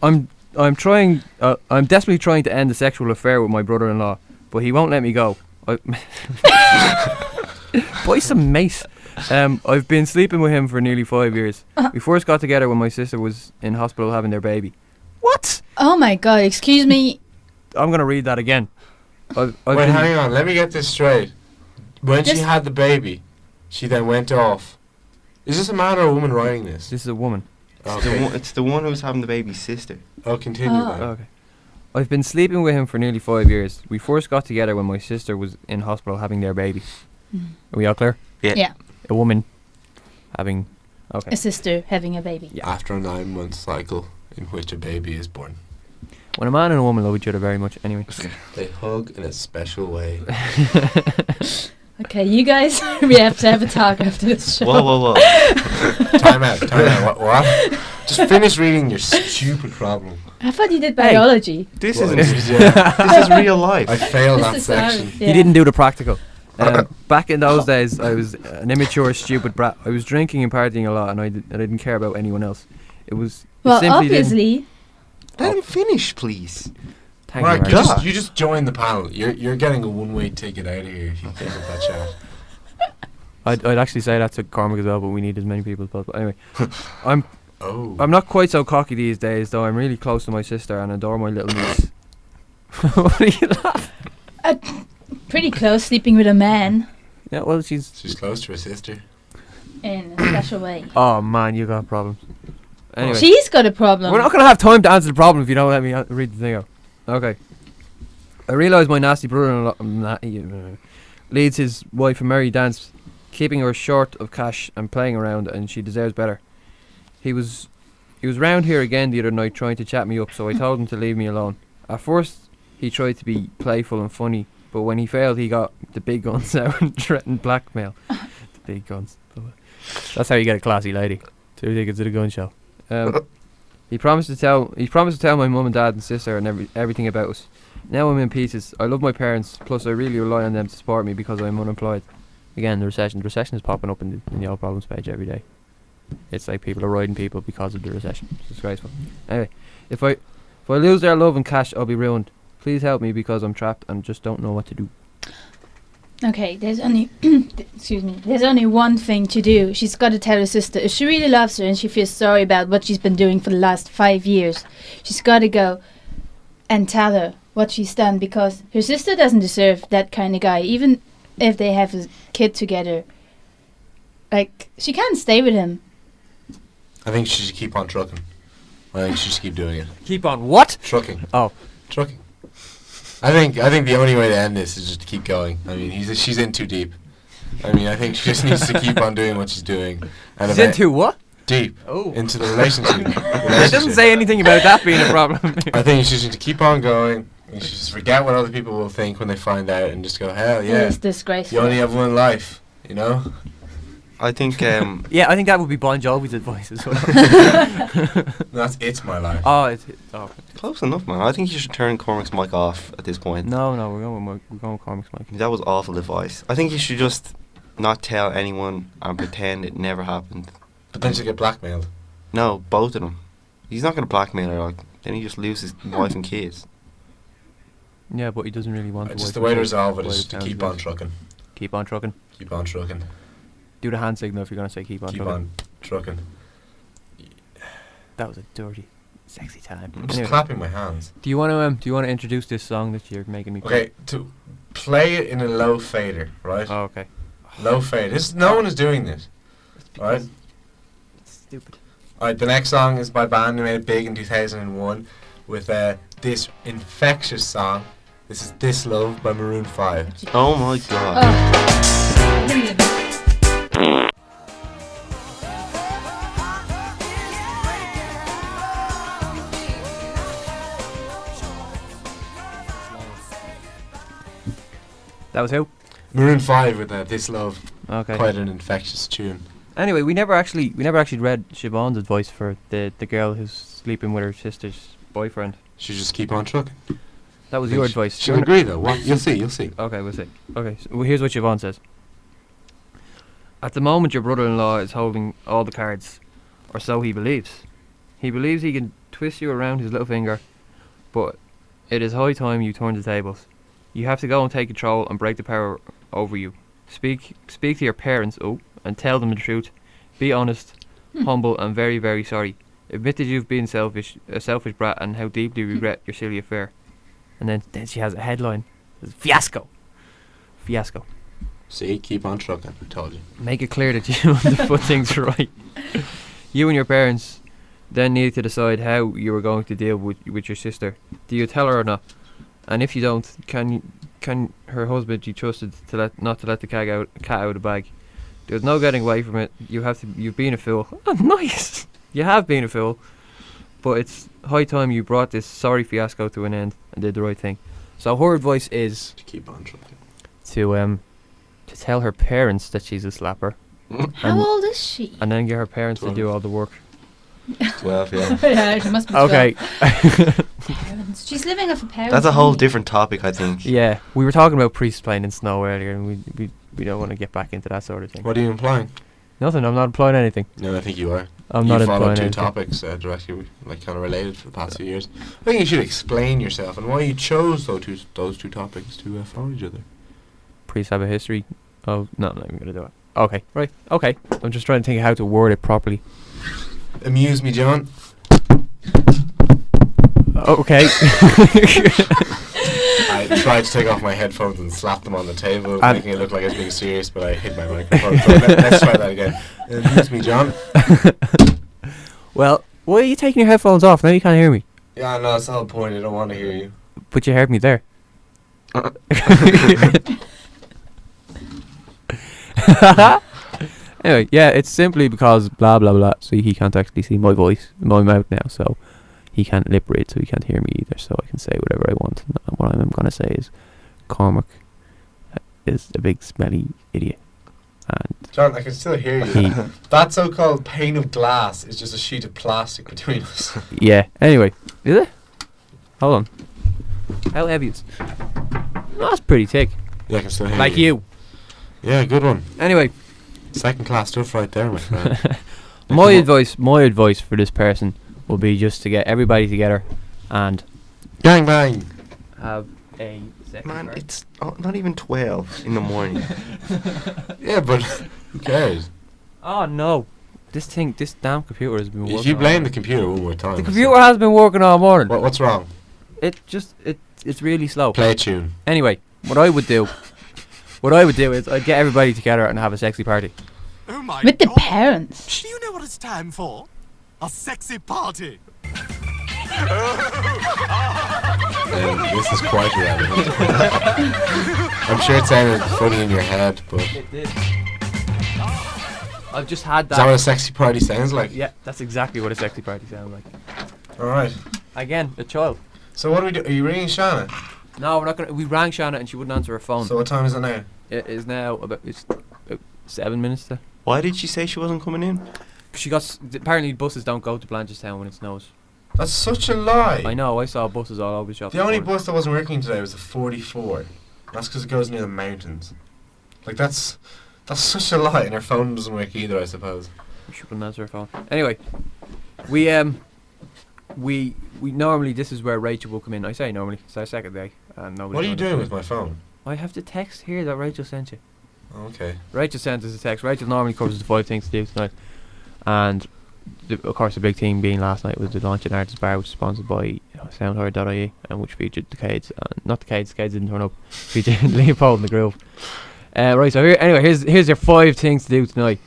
I'm desperately trying to end a sexual affair with my brother-in-law, but he won't let me go. Buy some mace. I've been sleeping with him for nearly 5 years. We first got together when my sister was in hospital having their baby. What? Oh my god, excuse me. I'm gonna read that again. I've Wait, been- hang on. Let me get this straight. When she Just- had the baby, she then went off. Is this a man or a woman writing this? This is a woman. Okay. It's the one who's having the baby's sister. I'll continue Oh. then. Okay. I've been sleeping with him for nearly 5 years. We first got together when my sister was in hospital having their baby. Are we all clear? Yeah. Yeah, A woman having. Okay. a sister having a baby. Yeah. After a 9-month cycle in which a baby is born. When a man and a woman love each other very much, anyway. They hug in a special way. Okay, you guys, we have to have a talk after this show. Whoa. Time out. What? Just finish reading your stupid problem. I thought you did Hey. biology. This Well, isn't. yeah, This is real life. I failed that This is section. ours, He yeah. didn't do the practical. Back in those days, I was an immature, stupid brat. I was drinking and partying a lot, and I didn't care about anyone else. It was. it Well, simply didn't- obviously. Let him finish, please. Thank Mark, you, you Mark. God. just, you just joined the panel. You're getting a one-way ticket out of here if you take up that chat. I'd actually say that to Cormac as well, but we need as many people as possible. Anyway, I'm Oh. not quite so cocky these days, though. I'm really close to my sister and adore my little niece. What are you laughing? Pretty close, sleeping with a man Yeah, well, she's. She's close to her sister. in a special way. Oh man, you got problems. Anyway, She's got a problem. we're not gonna have time to answer the problem if you don't let me read the thing out. Okay. I realise my nasty brother-in-law leads his wife a merry dance, keeping her short of cash and playing around, and she deserves better. He was round here again the other night trying to chat me up, so I told him to leave me alone. At first, he tried to be playful and funny, but when he failed, he got the big guns out and threatened blackmail. The big guns. That's how you get a classy lady. 2 tickets to the gun show. He promised to tell my mum and dad and sister and everything about us. Now I'm in pieces. I love my parents, plus I really rely on them to support me because I'm unemployed. Again, the recession is popping up in the All Problems page every day. It's like people are riding people because of the recession. It's disgraceful. Anyway, if I lose their love and cash, I'll be ruined. Please help me because I'm trapped and just don't know what to do. Okay, there's only excuse me. There's only one thing to do. She's got to tell her sister if she really loves her and she feels sorry about what she's been doing for the last 5 years. She's got to go and tell her what she's done, because her sister doesn't deserve that kind of guy, even if they have a kid together. Like, she can't stay with him. I think she should keep on trucking. I think she should keep doing it. Keep on what? Trucking. Oh. Trucking. I think the only way to end this is just to keep going. I mean, she's in too deep. I mean, I think she just needs to keep on doing what she's doing. And She's into what? deep Oh. into the relationship. It doesn't say anything about that being a problem. I think you should just keep on going. You should just forget what other people will think when they find out, and just go, hell yeah. It's disgraceful. You only have one life, you know? I think Yeah, I think that would be Bon Jovi's advice as well. No, it's my life. Oh. close enough, man. I think you should turn Cormac's mic off at this point. No, we're going with Cormac's mic. That was awful advice. I think you should just not tell anyone and pretend it never happened. But then she'll get blackmailed. No, both of them. He's not going to blackmail her. Like, then he just loses his wife and kids. Yeah, but he doesn't really want to. Just the way to resolve it is to keep on trucking. Keep on trucking. Keep on trucking. Do the hand signal if you're going to say keep on Keep trucking. on trucking. That was a dirty, sexy time. I'm just Anyway, clapping my hands. do you want to introduce this song that you're making me play? Okay, to play it in a low fader, right? Oh, okay. Low fade. No one is doing this. Right? It's stupid. Alright, the next song is by a band who made it big in 2001 with this infectious song. This is This Love by Maroon 5. Oh my god. Oh. That was who? Maroon 5 with This Love. Okay. Quite an infectious tune. Anyway, we never actually read Siobhan's advice for the girl who's sleeping with her sister's boyfriend. Should just keep on trucking. That was your advice. She'll agree though. What? You'll see. Okay, we'll see. Okay, so here's what Siobhan says. At the moment, your brother-in-law is holding all the cards, or so he believes. He believes he can twist you around his little finger, but it is high time you turn the tables. You have to go and take control and break the power over you. Speak to your parents, and tell them the truth. Be honest, humble, and very, very sorry. Admit that you've been a selfish brat, and how deeply you regret your silly affair. And then she has a headline. It's fiasco. Fiasco. See, keep on trucking. I told you. Make it clear that you want to put things right. You and your parents then need to decide how you are going to deal with your sister. Do you tell her or not? And if you don't, can her husband be trusted not to let the cat out of the bag? There's no getting away from it. You've been a fool. Oh, nice. You have been a fool, but it's high time you brought this sorry fiasco to an end and did the right thing. So her advice is To keep on trucking. to tell her parents that she's a slapper. How old is she? And then get her parents 12. to do all the work. 12, yeah. Yeah, she must be 12. Okay. Parents. She's living off her parents. That's a whole money. different topic, I think. Yeah, we were talking about priests playing in snow earlier, and we don't want to get back into that sort of thing. What are you implying? Nothing. I'm not implying anything. No, I think you are. I'm you not followed implying two anything. topics directly, like kind of related for the past few years. I think you should explain yourself and why you chose those two topics to follow each other. Priests have a history of... No, I'm not even going to do it. Okay, right. Okay. I'm just trying to think of how to word it properly. Amuse me, John. Okay. I tried to take off my headphones and slap them on the table, And- making it look like I was being serious, but I hit my microphone. So let's try that again. Amuse me, John. Well, why are you taking your headphones off? Now you can't hear me. Yeah, no, that's the whole point. I don't want to hear you. But you heard me there. Anyway, yeah, it's simply because blah blah blah. So he can't actually see my voice, my mouth now. So he can't lip read, so he can't hear me either. So I can say whatever I want. And what I'm gonna say is, Cormac is a big smelly idiot. And John, I can still hear you. he, That so-called pane of glass is just a sheet of plastic between us. yeah. Anyway, is it? Hold on. How heavy is? No, that's pretty thick. Yeah, I can still hear Like you. Yeah, good one. Anyway, Second class stuff right there, my friend. my advice for this person will be just to get everybody together and Gang bang. have a Sexy Man, party. it's not even 12 in the morning. Yeah, but who cares? Oh no, this damn computer has been working. If you all blame morning. the computer one more time. The computer has been working all morning. What's wrong? It's really slow. Play a tune. Anyway, what I would do is I'd get everybody together and have a sexy party. Oh my With the God. parents. Do you know what it's time for? A sexy party. This is quite irrelevant. I'm sure it sounded funny in your head, but is It did. I've just had that what a that. sexy party sounds like? Yeah, that's exactly what a sexy party sounds like. Alright. Again, a child. So what do we do? Are you ringing Shanna? No, we're not gonna. We rang Shanna and she wouldn't answer her phone. So what time is it now? It is now about 7 minutes to. Why did she say she wasn't coming in? She got apparently buses don't go to Blanchardstown when it snows. That's such a lie. I know. I saw buses all over the shop. The only this morning. bus that wasn't working today was the 44. That's because it goes near the mountains. Like that's such a lie, and her phone doesn't work either, I suppose. She wouldn't answer her phone. Anyway, we normally this is where Rachel will come in. I say normally. It's our second day, and nobody. What are you doing with my phone? I have the text here that Rachel sent you. Okay. Rachel sent us a text. Rachel normally covers the 5 things to do tonight, and of course the big theme being last night was the launch in Artist Bar, which was sponsored by Soundhard.ie, and which featured the Cades. Not the Cades. The Cades didn't turn up. Featured Leopold and the Groove. Right. So here's your 5 things to do tonight.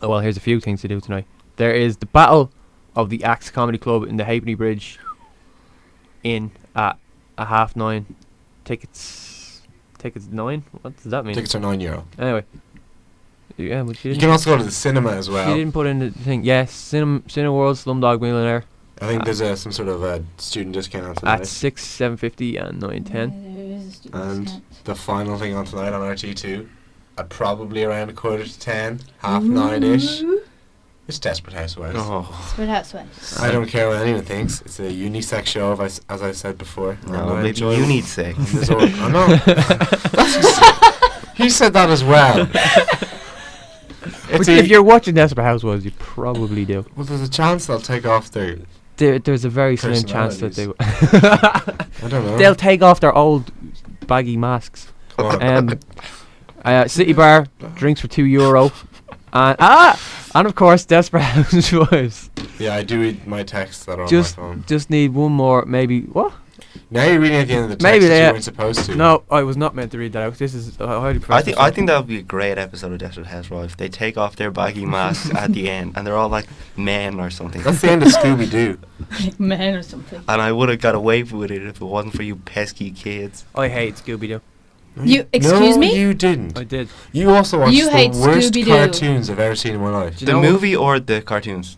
Oh well, here's a few things to do tonight. There is the Battle of the Axe Comedy Club in the Halfpenny Bridge in at 9:30. Tickets 9? What does that mean? Tickets are €9. Anyway. Yeah, but she You didn't, can also go to the cinema as she well. didn't put in the thing. Yes, Cineworld Slumdog Millionaire I think there's some sort of student discount on tonight. at 6, 7:50 and 9:10. And the final thing on tonight on RT2 at probably around 9:45, 9:30ish. It's Desperate Housewives. Oh, Spread Housewives. I don't care what anyone thinks. It's a unisex show, as I said before. no, And I maybe enjoy you it. need sex. And there's all- I know. He said that as well. But if you're watching Desperate Housewives, you probably do. Well, there's a chance they'll take off their. There's a very slim chance that they I don't know. they'll take off their old baggy masks. Come on. City Bar, drinks for €2. And of course, Desperate Housewives. Yeah, I do read my texts that are on Just my phone. just need one more, maybe. What? Now you're reading at the end of the text Maybe that they- you weren't supposed to. No, I was not meant to read that out. This is highly professional. I think that would be a great episode of Desperate Housewives. They take off their baggy masks at the end, and they're all like men or something. That's the end of Scooby Doo. Man or something. And I would have got away with it if it wasn't for you pesky kids. I hate Scooby Doo. Excuse me? No, you didn't. I did. You also watched You the hate worst Scooby-Doo. cartoons I've ever seen in my life. Do you The know movie or the cartoons?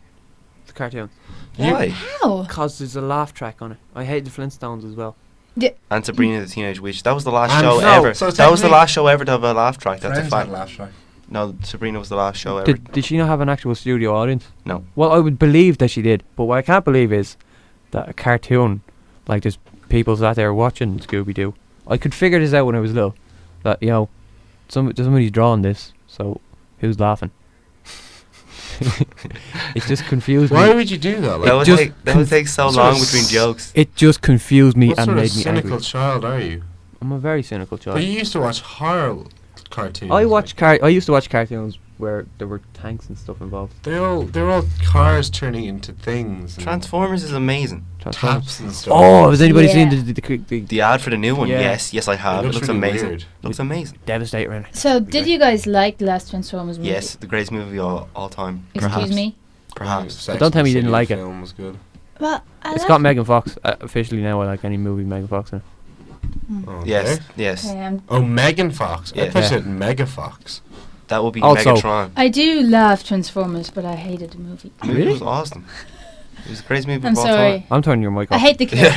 The cartoon. Why? How? Because there's a laugh track on it. I hate the Flintstones as well. And Sabrina the Teenage Witch. That was the last And show no, ever. so That was the technically- last show ever to have a laugh track. That's a Friends had fact. a laugh track. No, Sabrina was the last show ever. Did she not have an actual studio audience? No. Well, I would believe that she did. But what I can't believe is that a cartoon, like there's people sat there watching Scooby Doo. I could figure this out when I was little. That, somebody's drawing this, so who's laughing? It just confused Why me. would you do that? That would just take so what long sort of between jokes. It just confused me what and sort of made me cynical angry. child are you? I'm a very cynical child. But you used to watch horror cartoons. I used to watch cartoons where there were tanks and stuff involved. They're all cars turning into things. And Transformers is amazing. Transformers. taps and stuff. Oh, has anybody Yeah. seen the The ad for the new one, Yeah. yes, I have. It looks really amazing. weird. Looks amazing. Devastator in it? So, did you guys like the last Transformers movie? Yes, the greatest movie of all time. Excuse Perhaps. me? Perhaps. Sex Don't tell and me the you didn't City like it. film was good. Well, I It's like got Megan Fox. Officially now I like any movie with Megan Fox in it. Okay. Yes, yes. Oh, Megan Fox. I Yeah. thought you Yeah. said Mega Fox. That would be Also- Megatron. I do love Transformers, but I hated the movie. The movie Really? was awesome. It was the greatest movie I'm of all sorry. I'm turning your mic I off. hate the kid.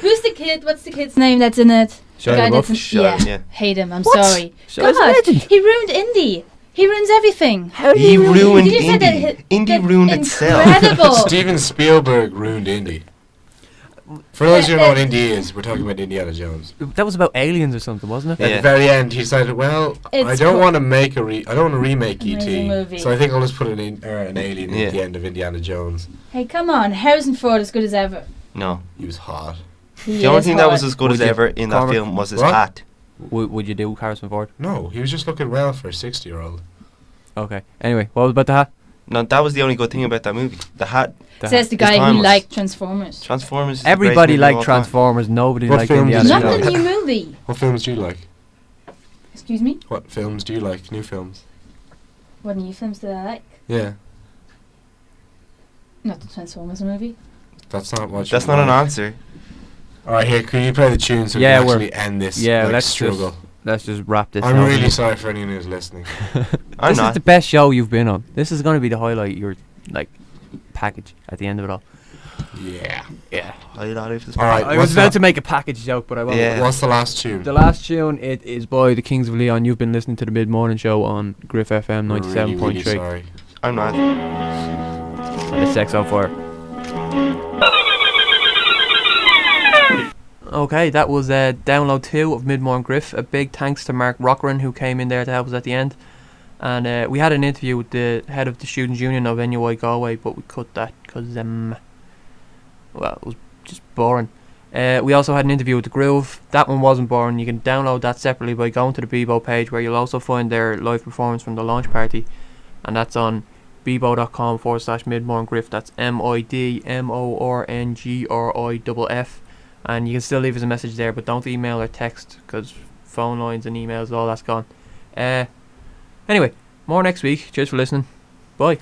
Who's the kid? What's the kid's name that's in it? Shia Guy LaBeouf. that's in, Shia, yeah. hate him. I'm What? sorry. Shia's a God, legend. he ruined Indy. He ruins everything. How He ruined Did you say that Indy. hi- Indy that ruined itself. Incredible. Steven Spielberg ruined Indy. For those who don't know what Indy is, we're talking about Indiana Jones. That was about aliens or something, wasn't it? At Yeah. the very end, he decided, well, I It's don't cool. want to make I don't want to remake Amazing E.T. movie. So I think I'll just put an alien Yeah. at the end of Indiana Jones. Hey, come on. Harrison Ford as good as ever. No. He was hot. The only thing that was as good Would as you- ever in that Cormac? film was his What? hat. Would you do Harrison Ford? No, he was just looking well for a 60-year-old. Okay. Anyway, what was about the hat? No, that was the only good thing about that movie. The hat. The Says hat. the guy who timeless. liked Transformers. Transformers. is the Everybody greatest movie of liked all time. Transformers. Nobody What liked film Indiana did you Not like? the Jones. new movie. What films do you like? Excuse me? What films do you like? New films? What new films did I like? Yeah. Not the Transformers movie. That's not what That's you not an like. answer. Alright, here, can you play the tune so Yeah, we can we're- actually end this Yeah, like, let's struggle? Let's just wrap this. I'm up. really sorry for anyone who's listening. I'm This not. is the best show you've been on. This is going to be the highlight. Your like package at the end of it all. Yeah. Yeah. Alright, I what's was about that? to make a package joke, but I won't. Yeah. What's the last tune? The last tune it is by the Kings of Leon. You've been listening to the Mid Morning Show on Griff FM We're 97.3. really sorry. I'm not. It's Sex on Fire. Okay, that was download 2 of MidMornGriff. A big thanks to Mark Rockran who came in there to help us at the end. And we had an interview with the head of the Students' Union of NUI Galway, but we cut that because, well, it was just boring. We also had an interview with The Groove. That one wasn't boring. You can download that separately by going to the BEBO page, where you'll also find their live performance from the launch party. And that's on bebo.com/MidMornGriff. That's MidMornGriff. And you can still leave us a message there, but don't email or text, because phone lines and emails, all that's gone. Anyway, more next week. Cheers for listening. Bye.